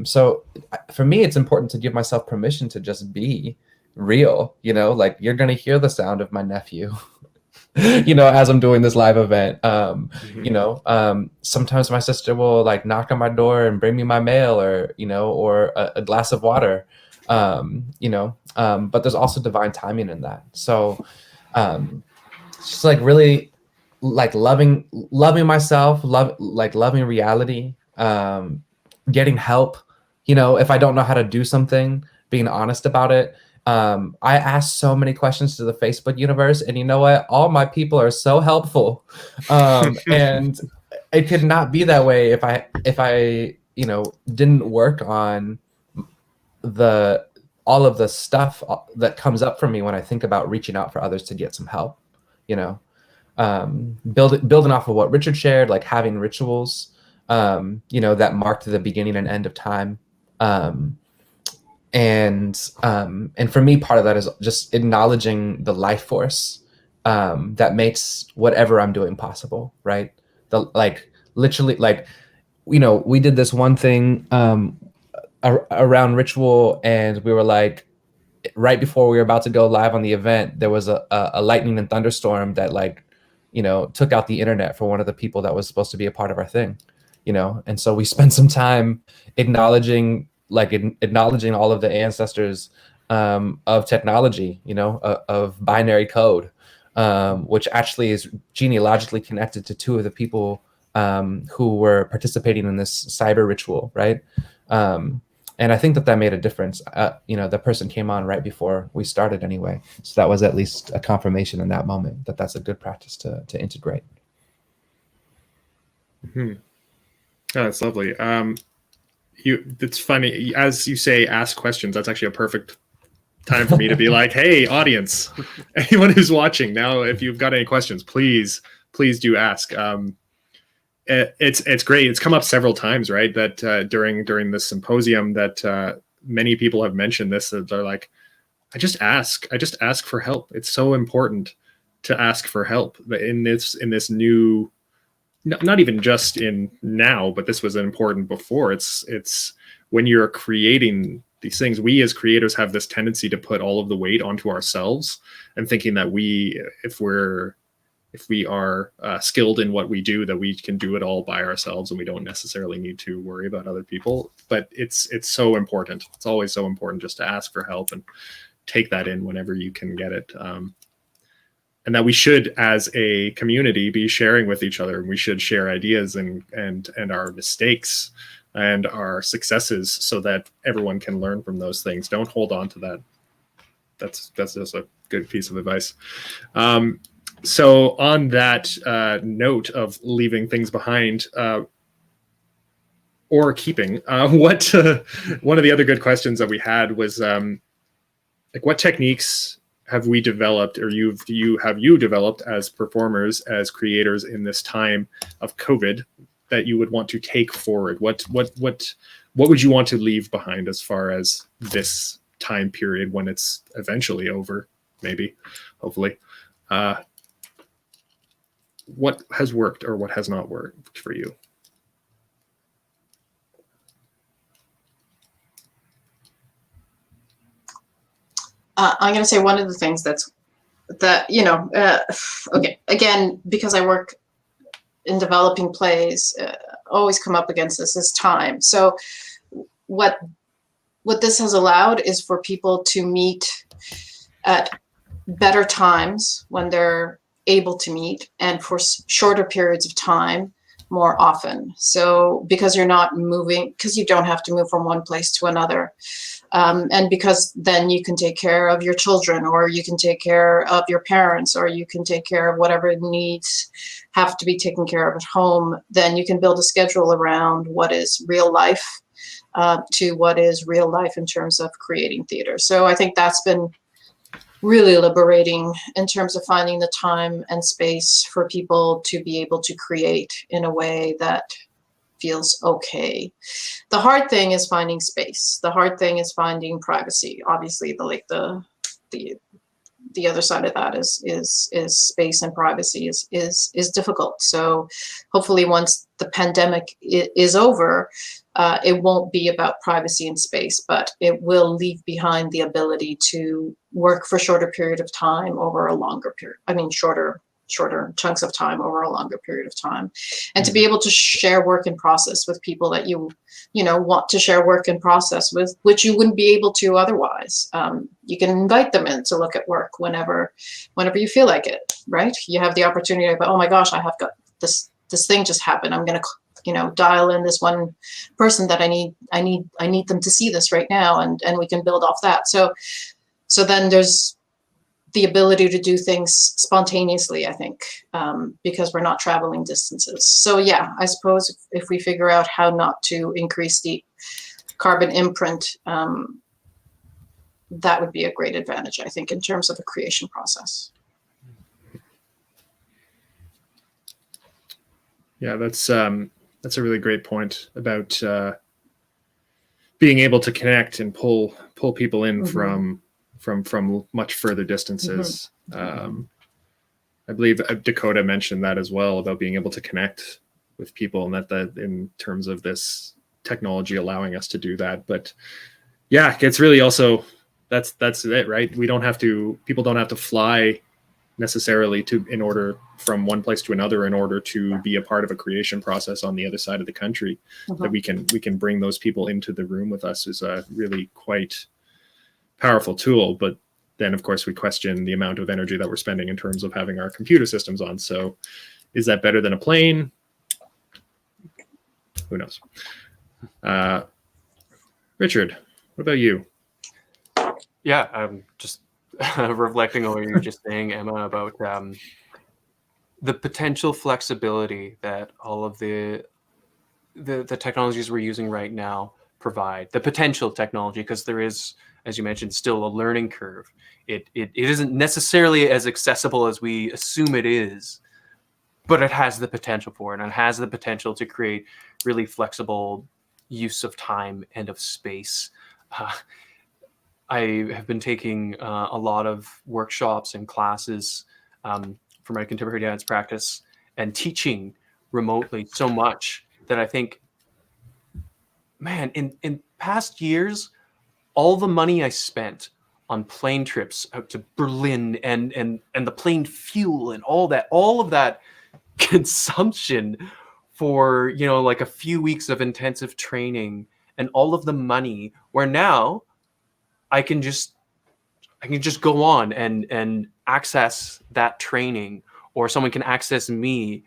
So for me, it's important to give myself permission to just be real, you know, like you're going to hear the sound of my nephew, you know, as I'm doing this live event. You know, sometimes my sister will like knock on my door and bring me my mail, or, you know, or a glass of water, you know, but there's also divine timing in that. So it's just like really like loving myself, loving reality, getting help, you know, if I don't know how to do something, being honest about it. I asked so many questions to the Facebook universe, and you know what? All my people are so helpful. And it could not be that way if I, you know, didn't work on all of the stuff that comes up for me when I think about reaching out for others to get some help, you know, building off of what Richard shared, like having rituals, you know, that marked the beginning and end of time. And for me, part of that is just acknowledging the life force that makes whatever I'm doing possible, right? Literally, like, you know, we did this one thing around ritual, and we were like, right before we were about to go live on the event, there was a lightning and thunderstorm that, like, you know, took out the internet for one of the people that was supposed to be a part of our thing, you know? And so we spent some time acknowledging all of the ancestors of technology, you know, of binary code, which actually is genealogically connected to two of the people who were participating in this cyber ritual, right? And I think that made a difference. You know, the person came on right before we started anyway. So that was at least a confirmation in that moment that that's a good practice to integrate. Oh, that's lovely. It's funny, as you say, ask questions. That's actually a perfect time for me to be like, hey, audience, anyone who's watching now, if you've got any questions, please do ask. It's great. It's come up several times, right? That during this symposium that many people have mentioned this, that they're like, I just ask for help. It's so important to ask for help in this new, not even just in now, but this was important before. It's when you're creating these things, we as creators have this tendency to put all of the weight onto ourselves and thinking that if we are skilled in what we do, that we can do it all by ourselves and we don't necessarily need to worry about other people. But it's so important. It's always so important just to ask for help and take that in whenever you can get it. And that we should, as a community, be sharing with each other. We should share ideas and our mistakes and our successes so that everyone can learn from those things. Don't hold on to that. That's just a good piece of advice. So on that note of leaving things behind or keeping, one of the other good questions that we had was like, what techniques have we developed, or have you developed as performers, as creators in this time of COVID, that you would want to take forward? What would you want to leave behind as far as this time period when it's eventually over, maybe, hopefully? What has worked or what has not worked for you? I'm going to say one of the things okay, again, because I work in developing plays, always come up against this is time. So what this has allowed is for people to meet at better times when they're able to meet, and for shorter periods of time more often. So because you're not moving, because you don't have to move from one place to another. And because then you can take care of your children, or you can take care of your parents, or you can take care of whatever needs have to be taken care of at home, then you can build a schedule around what is real life to what is real life in terms of creating theater. So I think that's been really liberating in terms of finding the time and space for people to be able to create in a way that feels okay. The hard thing is finding space. The hard thing is finding privacy. Obviously, the other side of that is space and privacy is difficult. So hopefully once the pandemic is over, it won't be about privacy and space, but it will leave behind the ability to work for shorter period of time over a longer period. I mean, shorter chunks of time over a longer period of time, and to be able to share work in process with people that you want to share work in process with, which you wouldn't be able to otherwise. You can invite them in to look at work whenever you feel like it, right? You have the opportunity of, oh my gosh, I have got this thing just happened. I'm going to dial in this one person that I need them to see this right now, and we can build off that. So then there's the ability to do things spontaneously, I think, because we're not traveling distances. So yeah, I suppose if we figure out how not to increase the carbon imprint, that would be a great advantage, I think, in terms of the creation process. Yeah, that's a really great point about being able to connect and pull people in from much further distances. I believe Dakota mentioned that as well, about being able to connect with people, and that in terms of this technology allowing us to do that. But yeah, it's really also that's it, right? People don't have to fly necessarily in order from one place to another in order to be a part of a creation process on the other side of the country. That we can bring those people into the room with us is a really quite powerful tool. But then of course we question the amount of energy that we're spending in terms of having our computer systems on. So is that better than a plane? Who knows? Richard, what about you? Yeah, I'm just reflecting on what you were just saying, Emma, about the potential flexibility that all of the technologies we're using right now provide. The potential technology, because there is, as you mentioned, still a learning curve. It isn't necessarily as accessible as we assume it is, but it has the potential for it, and it has the potential to create really flexible use of time and of space. I have been taking a lot of workshops and classes for my contemporary dance practice, and teaching remotely so much that I think, man, in past years, all the money I spent on plane trips out to Berlin and the plane fuel and all of that consumption for, like a few weeks of intensive training, and all of the money where now I can just go on and access that training, or someone can access me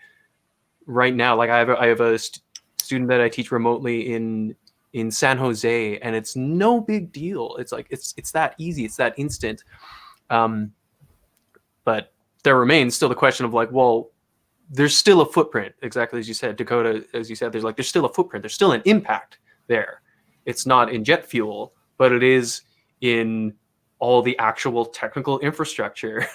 right now. Like I have a student that I teach remotely in San Jose, and it's no big deal. It's like it's that easy, it's that instant. But there remains still the question of like, well, there's still a footprint, exactly as you said, Dakota, as you said, there's still a footprint, there's still an impact there. It's not in jet fuel, but it is in all the actual technical infrastructure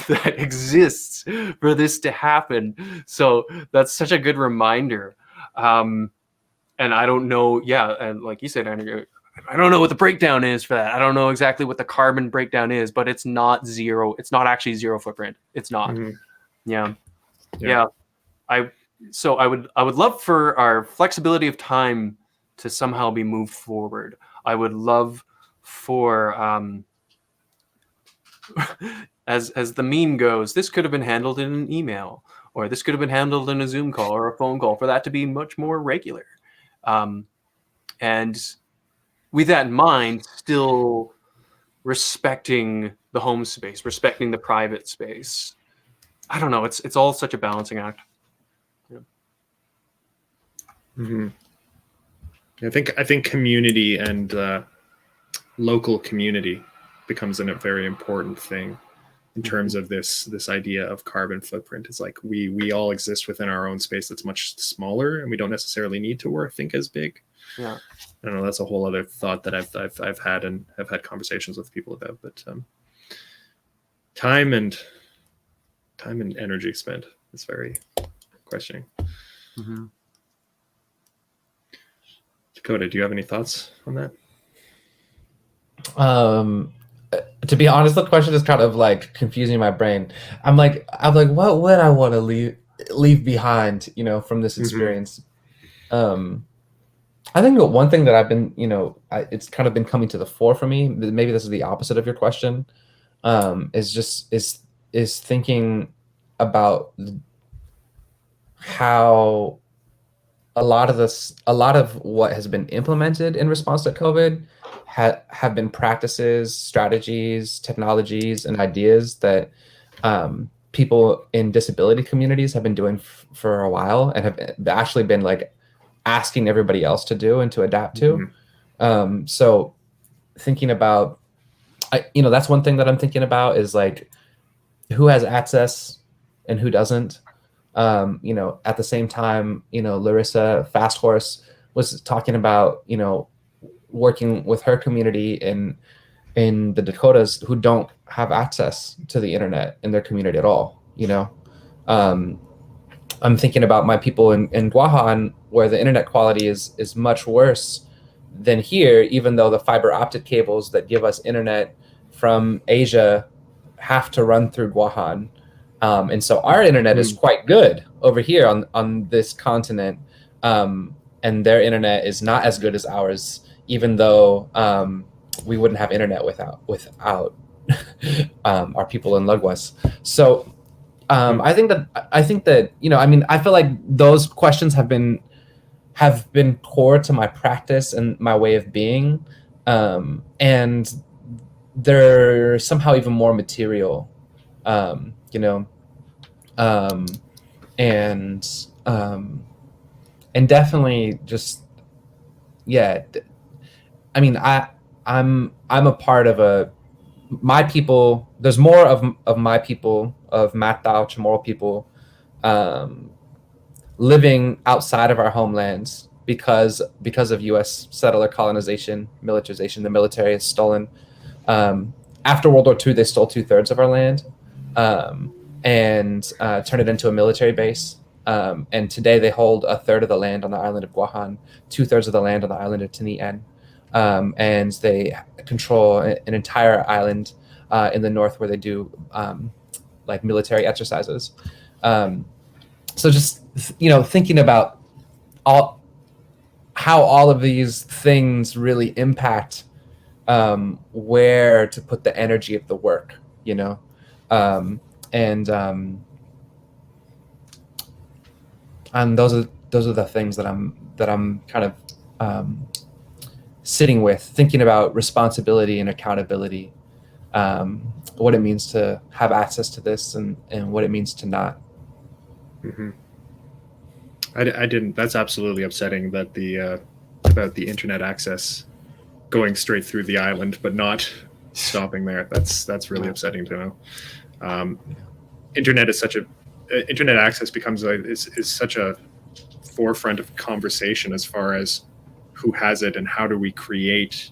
that exists for this to happen. So that's such a good reminder. And I don't know, and like you said, Andrew, I don't know what the breakdown is for that. I don't know exactly what the carbon breakdown is, but it's not zero. It's not actually zero footprint. It's not. Yeah. I would love for our flexibility of time to somehow be moved forward. I would love for as the meme goes, this could have been handled in an email, or this could have been handled in a Zoom call or a phone call, for that to be much more regular. And with that in mind, still respecting the home space, respecting the private space. I don't know. It's all such a balancing act. Yeah. Mm-hmm. I think community and local community becomes a very important thing in terms of this idea of carbon footprint. It's like we all exist within our own space that's much smaller, and we don't necessarily need to think as big. Yeah, I don't know. That's a whole other thought that I've had and have had conversations with people about. But time and energy spent is very questioning. mm-hmm. Dakota, do you have any thoughts on that? To be honest, the question is kind of like confusing my brain. I'm like, what would I want to leave behind, from this experience? I think the one thing that I've been, it's kind of been coming to the fore for me. Maybe this is the opposite of your question. Is thinking about how a lot of what has been implemented in response to COVID have been practices, strategies, technologies, and ideas that people in disability communities have been doing for a while and have actually been like asking everybody else to do and to adapt to. So thinking about, that's one thing that I'm thinking about is like who has access and who doesn't. At the same time, Larissa Fast Horse was talking about, working with her community in the Dakotas who don't have access to the internet in their community at all. I'm thinking about my people in Guahan, where the internet quality is much worse than here, even though the fiber optic cables that give us internet from Asia have to run through Guahan. And so our internet is quite good over here on this continent. And their internet is not as good as ours, even though we wouldn't have internet without our people in Lugwas. So I think that I feel like those questions have been core to my practice and my way of being, and they're somehow even more material, and definitely just I'm a part of my people. There's more of my people, of Matao Chamorro people, living outside of our homelands because of U.S. settler colonization, militarization. The military has stolen. After World War II, they stole 2/3 of our land and turned it into a military base. And today they hold 1/3 of the land on the island of Guahan, 2/3 of the land on the island of Tinian. And they control an entire island in the north where they do like military exercises. So just thinking about how all of these things really impact where to put the energy of the work, and those are the things that I'm kind of sitting with, thinking about responsibility and accountability, what it means to have access to this and what it means to not. Mm-hmm. I didn't. That's absolutely upsetting that about the internet access going straight through the island, but not stopping there. That's really upsetting to know. Internet access becomes is such a forefront of conversation as far as who has it and how do we create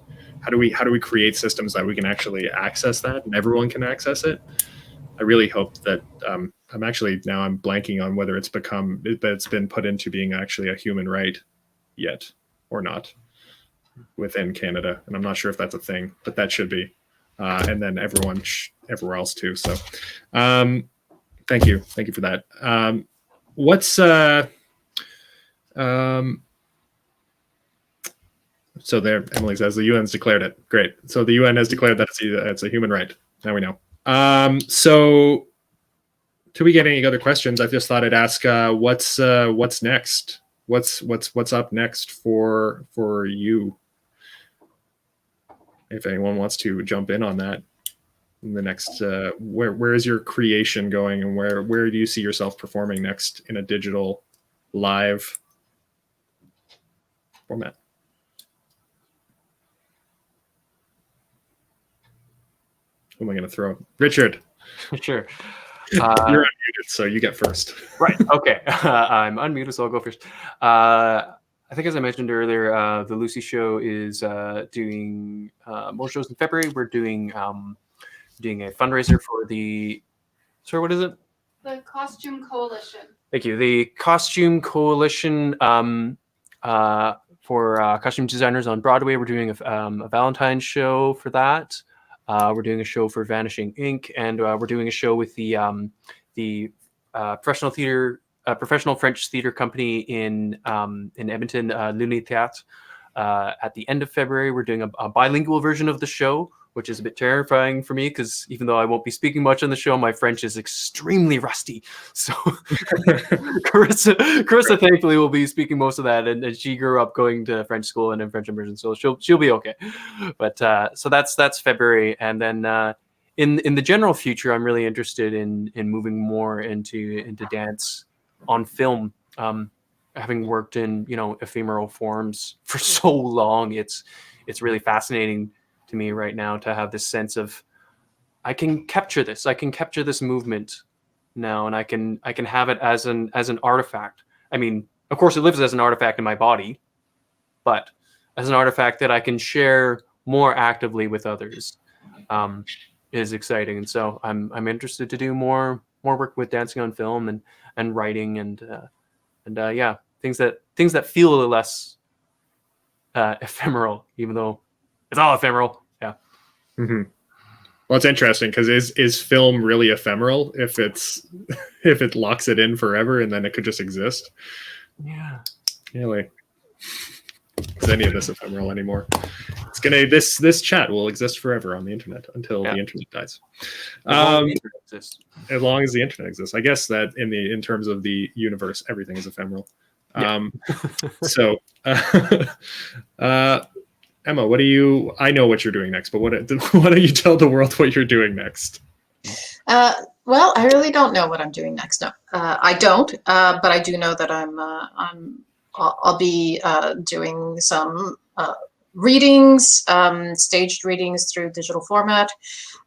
systems that we can actually access that and everyone can access it. I really hope that I'm blanking on whether it's been put into being actually a human right yet or not within Canada, and I'm not sure if that's a thing, but that should be, and then everywhere else too. So thank you for that. So there, Emily says the UN's declared it. Great. So the UN has declared that it's a human right. Now we know. So till we get any other questions, I just thought I'd ask what's next? What's up next for you? if anyone wants to jump in on that in the next, where is your creation going, and where do you see yourself performing next in a digital live format? Who am I going to throw? Richard. Sure. You're unmuted, so you get first. Right. Okay. I'm unmuted, so I'll go first. I think, as I mentioned earlier, the Lucy Show is doing more shows in February. We're doing a fundraiser for the. Sorry, what is it? The Costume Coalition. Thank you. The Costume Coalition for costume designers on Broadway. We're doing a Valentine's show for that. We're doing a show for Vanishing Inc., and we're doing a show with the professional French theater company in Edmonton, L'Uni Théâtre. At the end of February, we're doing a bilingual version of the show, which is a bit terrifying for me because even though I won't be speaking much on the show, my French is extremely rusty. So Carissa thankfully will be speaking most of that, and she grew up going to French school and in French immersion, so she'll be okay. But so that's February, and then in the general future, I'm really interested in moving more into dance on film. Having worked in ephemeral forms for so long, it's really fascinating to me right now to have this sense of I can capture this movement now, and I can have it as an artifact. I mean, of course it lives as an artifact in my body, but as an artifact that I can share more actively with others is exciting. And so I'm interested to do more work with dancing on film and writing and yeah, things that feel a little less ephemeral, even though it's all ephemeral. Yeah. Mm-hmm. Well, it's interesting because is film really ephemeral if it locks it in forever and then it could just exist? Yeah. Really? Is any of this ephemeral anymore? It's gonna this chat will exist forever on the internet until the internet dies. As long as the internet exists, I guess that in terms of the universe, everything is ephemeral. Yeah. So, Emma, I know what you're doing next, but why don't you tell the world what you're doing next? Well, I really don't know what I'm doing next. No, I don't. But I do know that I'll be doing some readings, staged readings through digital format,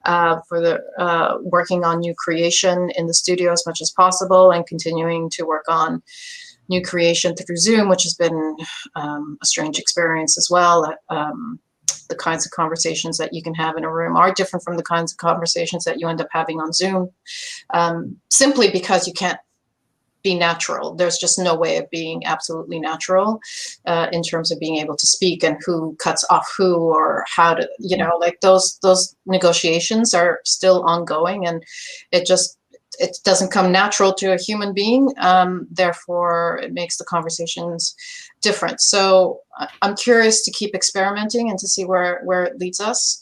for the working on new creation in the studio as much as possible, and continuing to work on new creation through Zoom, which has been a strange experience as well. The kinds of conversations that you can have in a room are different from the kinds of conversations that you end up having on Zoom, simply because you can't be natural. There's just no way of being absolutely natural in terms of being able to speak and who cuts off who or how to, like those negotiations are still ongoing, and it doesn't come natural to a human being. Therefore, it makes the conversations different. So I'm curious to keep experimenting and to see where it leads us.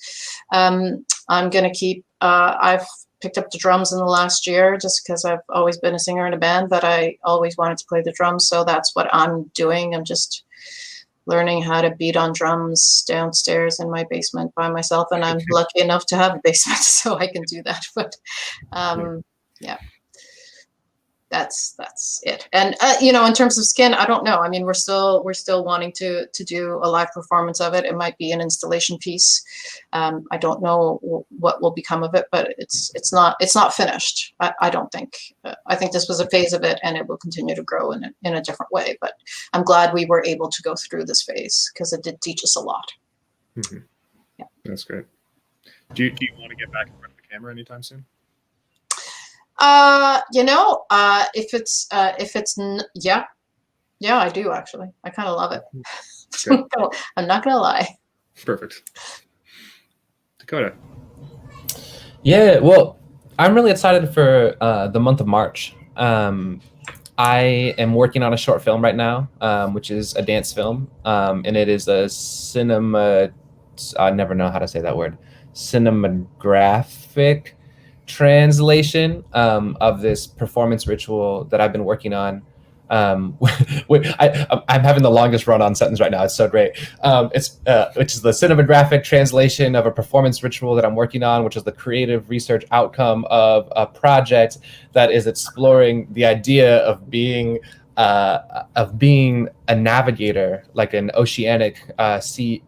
I'm going to keep, I've picked up the drums in the last year just because I've always been a singer in a band, but I always wanted to play the drums. So that's what I'm doing. I'm just learning how to beat on drums downstairs in my basement by myself. And I'm lucky enough to have a basement, so I can do that. But yeah, that's it. And in terms of Skin, I don't know. I mean, we're still wanting to do a live performance of it. It might be an installation piece. I don't know what will become of it, but it's not finished. I don't think. I think this was a phase of it, and it will continue to grow in a different way. But I'm glad we were able to go through this phase because it did teach us a lot. Mm-hmm. Yeah, that's great. Do you want to get back in front of the camera anytime soon? Yeah, I do actually. I kind of love it. Good. I'm not gonna lie. Perfect. Dakota. Yeah, well, I'm really excited for the month of March. I am working on a short film right now, which is a dance film, and it is a I never know how to say that word, cinematographic translation of this performance ritual that I've been working on I'm having the longest run-on sentence right now. It's so great. Which is the cinematographic translation of a performance ritual that I'm working on, which is the creative research outcome of a project that is exploring the idea of being a navigator, like an oceanic sea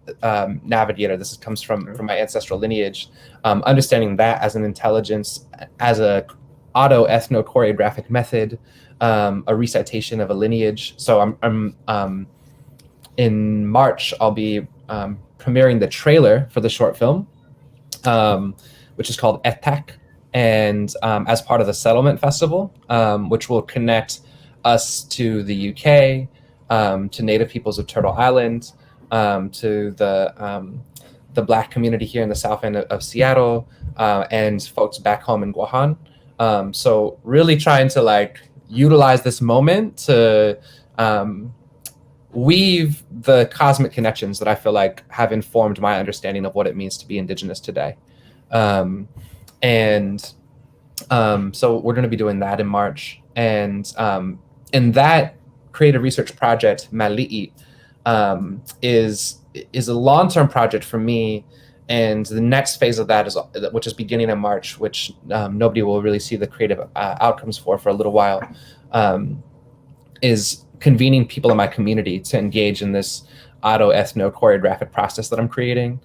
navigator. This comes from my ancestral lineage. Understanding that as an intelligence, as a auto-ethno-choreographic method, a recitation of a lineage. So I'm in March, I'll be premiering the trailer for the short film, which is called Etak, and as part of the Settlement Festival, which will connect us to the UK, to Native peoples of Turtle Island, to the Black community here in the south end of Seattle, and folks back home in Guahan. So really trying to like utilize this moment to weave the cosmic connections that I feel like have informed my understanding of what it means to be Indigenous today. So we're going to be doing that in March. And in that creative research project, Mali'i, is a long-term project for me. And the next phase of that which is beginning in March, which nobody will really see the creative outcomes for a little while, is convening people in my community to engage in this auto-ethno-choreographic process that I'm creating,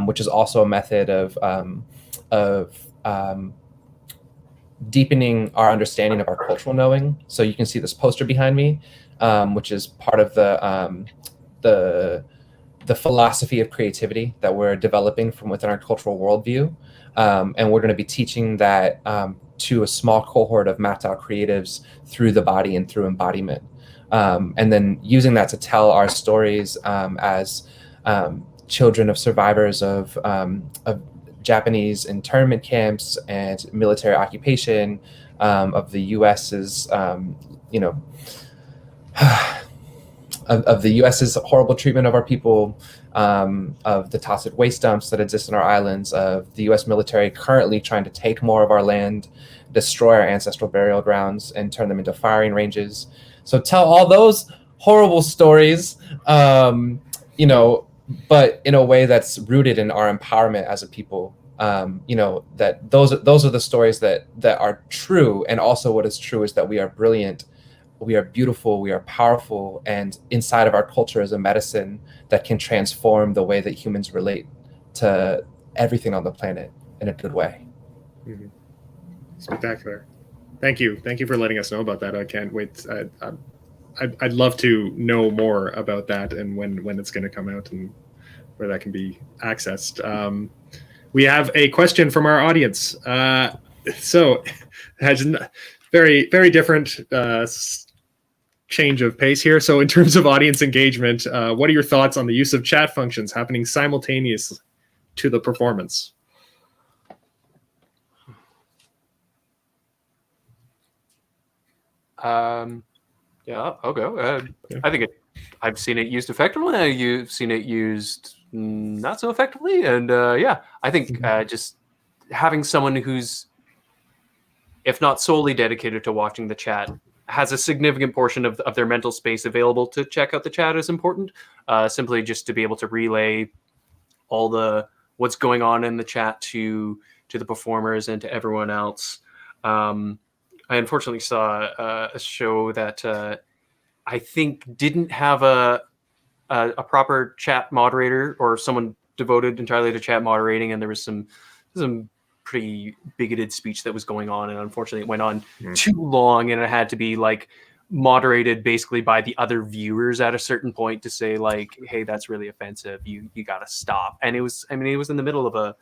which is also a method of deepening our understanding of our cultural knowing. So you can see this poster behind me, which is part of the philosophy of creativity that we're developing from within our cultural worldview. And we're going to be teaching that to a small cohort of Matau creatives through the body and through embodiment. And then using that to tell our stories as children of survivors of Japanese internment camps and military occupation, of the US's, of the US's horrible treatment of our people, of the toxic waste dumps that exist in our islands, of the US military currently trying to take more of our land, destroy our ancestral burial grounds, and turn them into firing ranges. So tell all those horrible stories, but in a way that's rooted in our empowerment as a people. That those are the stories that are true, and also what is true is that we are brilliant, we are beautiful, we are powerful, and inside of our culture is a medicine that can transform the way that humans relate to everything on the planet in a good way. Mm-hmm. Spectacular. Thank you for letting us know about that. I can't wait. I'd love to know more about that and when it's going to come out and where that can be accessed. We have a question from our audience. So it has very, very different change of pace here. So in terms of audience engagement, what are your thoughts on the use of chat functions happening simultaneous to the performance? Yeah, I'll go. I think I've seen it used effectively. You've seen it used not so effectively, and I think just having someone who's, if not solely dedicated to watching the chat, has a significant portion of their mental space available to check out the chat is important. Simply just to be able to relay all what's going on in the chat to the performers and to everyone else. I unfortunately saw a show that I think didn't have a proper chat moderator or someone devoted entirely to chat moderating, and there was some pretty bigoted speech that was going on, and unfortunately it went on too long, and it had to be like moderated basically by the other viewers at a certain point to say like, hey, that's really offensive, you gotta stop. And it was in the middle of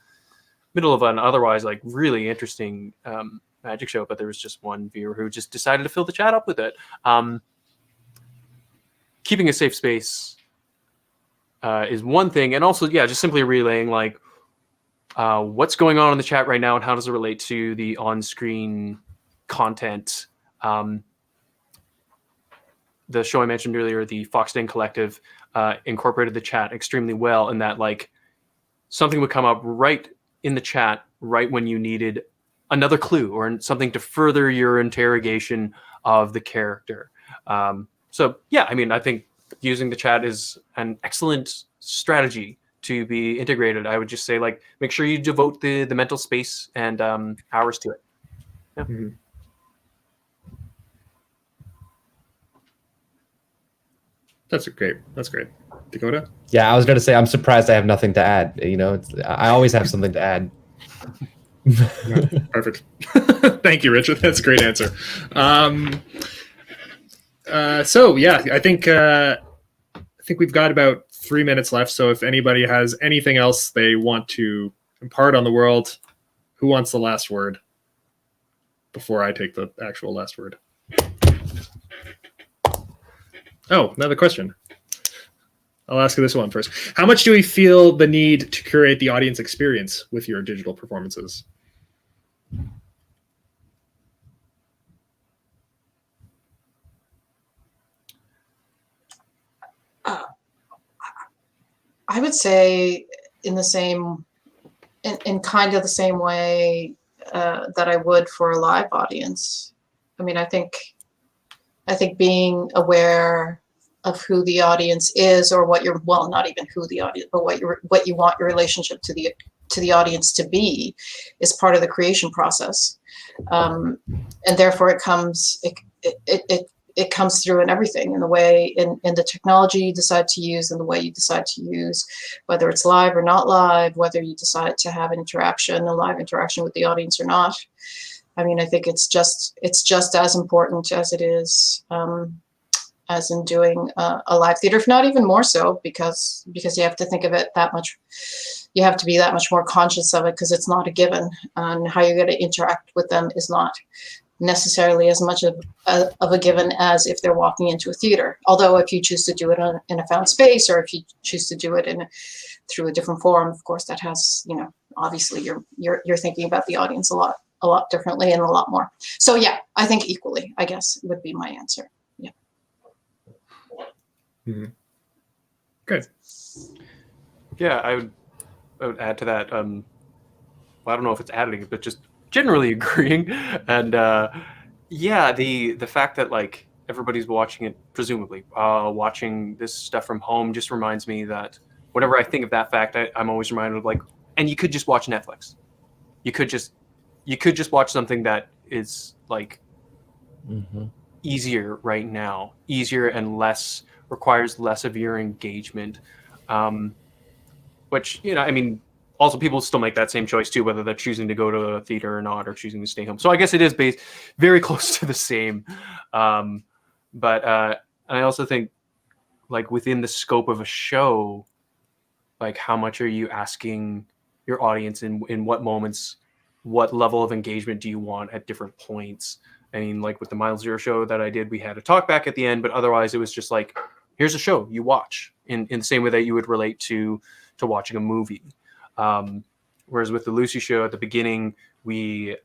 an otherwise like really interesting magic show, but there was just one viewer who just decided to fill the chat up with it. Keeping a safe space is one thing, and also just simply relaying like what's going on in the chat right now and how does it relate to the on-screen content. The show I mentioned earlier, the Foxden Collective, incorporated the chat extremely well in that like something would come up right in the chat right when you needed another clue or something to further your interrogation of the character. So yeah, I mean, I think using the chat is an excellent strategy to be integrated. I would just say, like, make sure you devote the mental space and hours to it. Yeah. Mhm. That's great. That's great. Dakota? Yeah, I was going to say, I'm surprised I have nothing to add. You know, I always have something to add. Perfect. Thank you, Richard. That's a great answer. So yeah, I think we've got about 3 minutes left. So if anybody has anything else they want to impart on the world, who wants the last word before I take the actual last word? Oh, another question. I'll ask you this one first. How much do we feel the need to curate the audience experience with your digital performances? I would say in kind of the same way that I would for a live audience. I mean, I think being aware of who the audience is, or what you're, well, not even who the audience, but what you want your relationship to the audience to be, is part of the creation process, and therefore it comes through in everything, in the way, in the technology you decide to use, and the way you decide to use, whether it's live or not live, whether you decide to have a live interaction with the audience or not. I mean, I think it's just as important as it is as in doing a live theater, if not even more so, because you have to think of it that much. You have to be that much more conscious of it, because it's not a given, and how you're going to interact with them is not necessarily as much of a given as if they're walking into a theater. Although if you choose to do it in a found space, or if you choose to do it through a different forum, of course that has, you know, obviously you're thinking about the audience a lot differently and a lot more. So yeah, I think equally, I guess, would be my answer. Yeah. Mm-hmm. Good. Yeah, I would add to that. Well, I don't know if it's adding, but just generally agreeing. And yeah, the fact that, like, everybody's watching it, presumably watching this stuff from home, just reminds me that whenever I think of that fact, I'm always reminded of, like, and you could just watch Netflix. You could just watch something that is, like, easier right now, easier and requires less of your engagement, which, you know, I mean, also people still make that same choice too, whether they're choosing to go to a theater or not, or choosing to stay home. So I guess it is based very close to the same. But I also think, like, within the scope of a show, like, how much are you asking your audience in what moments, what level of engagement do you want at different points? I mean, like with the Mile Zero show that I did, we had a talk back at the end, but otherwise it was just like, here's a show you watch in the same way that you would relate to watching a movie. Whereas with the Lucy show at the beginning, we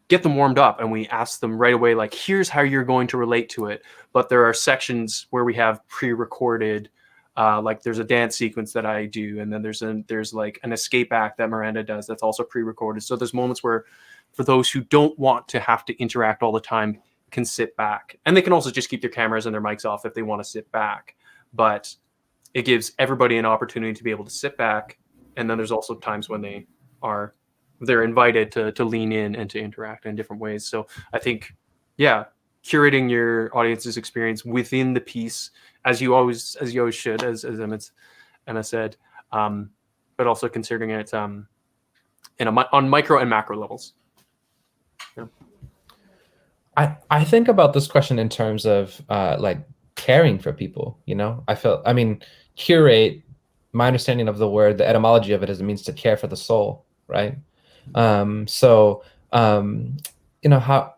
get them warmed up and we ask them right away, like, here's how you're going to relate to it. But there are sections where we have pre-recorded, like there's a dance sequence that I do, and then there's like an escape act that Miranda does that's also pre-recorded. So there's moments where, for those who don't want to have to interact all the time, can sit back. And they can also just keep their cameras and their mics off if they want to sit back. But it gives everybody an opportunity to be able to sit back. And then there's also times when they're invited to lean in and to interact in different ways. So I think, yeah, curating your audience's experience within the piece, as you always should, as Emma said, but also considering it on micro and macro levels. Yeah. I think about this question in terms of like caring for people, you know. I mean, curate, my understanding of the word, the etymology of it is it means to care for the soul, right? You know,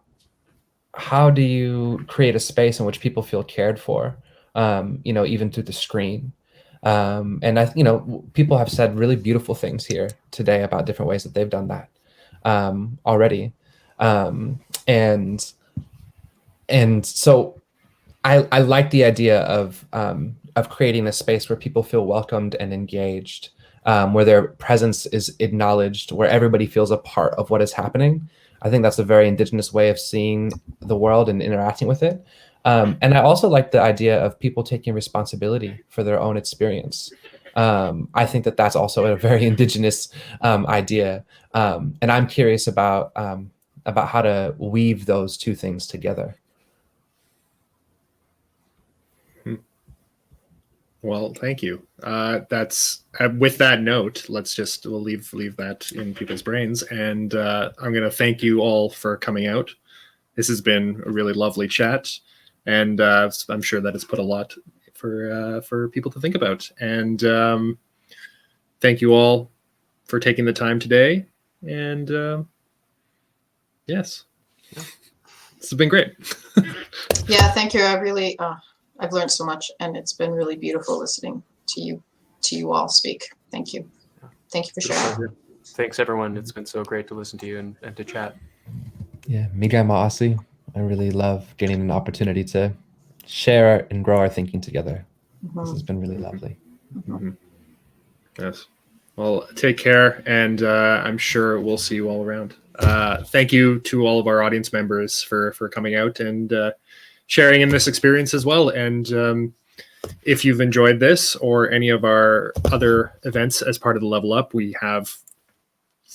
how do you create a space in which people feel cared for, you know, even through the screen? And you know, people have said really beautiful things here today about different ways that they've done that already. And so I like the idea of creating a space where people feel welcomed and engaged, where their presence is acknowledged, where everybody feels a part of what is happening. I think that's a very Indigenous way of seeing the world and interacting with it. And I also like the idea of people taking responsibility for their own experience. I think that that's also a very indigenous idea. And I'm curious about how to weave those two things together. Well, thank you. That's with that note. We'll leave that in people's brains, and I'm going to thank you all for coming out. This has been a really lovely chat, and I'm sure that it's put a lot for people to think about. And thank you all for taking the time today. And yes, this has been great. Yeah, thank you. I really, I've learned so much, and it's been really beautiful listening to you all speak. Thank you. Thank you for sharing. Thanks, everyone. It's been so great to listen to you and to chat. Yeah, Migai Ma'asi. I really love getting an opportunity to share and grow our thinking together. This has been really lovely. Yes. Well, take care, and I'm sure we'll see you all around. Thank you to all of our audience members for coming out and sharing in this experience as well. And if you've enjoyed this or any of our other events as part of the Level Up, we have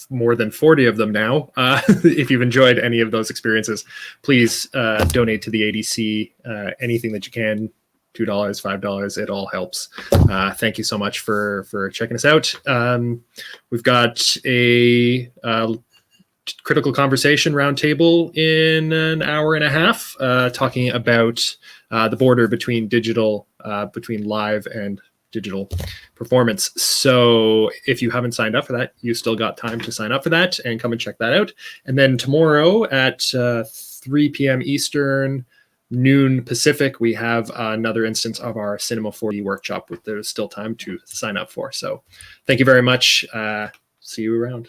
more than 40 of them now. If you've enjoyed any of those experiences, please donate to the ADC, anything that you can. $2, $5, it all helps. Thank you so much for checking us out. We've got a critical conversation roundtable in an hour and a half, talking about the border between between live and digital performance. So if you haven't signed up for that, you still got time to sign up for that and come and check that out. And then tomorrow at 3 p.m. Eastern, noon Pacific, we have another instance of our Cinema 4D workshop, which there's still time to sign up for. So thank you very much. See you around.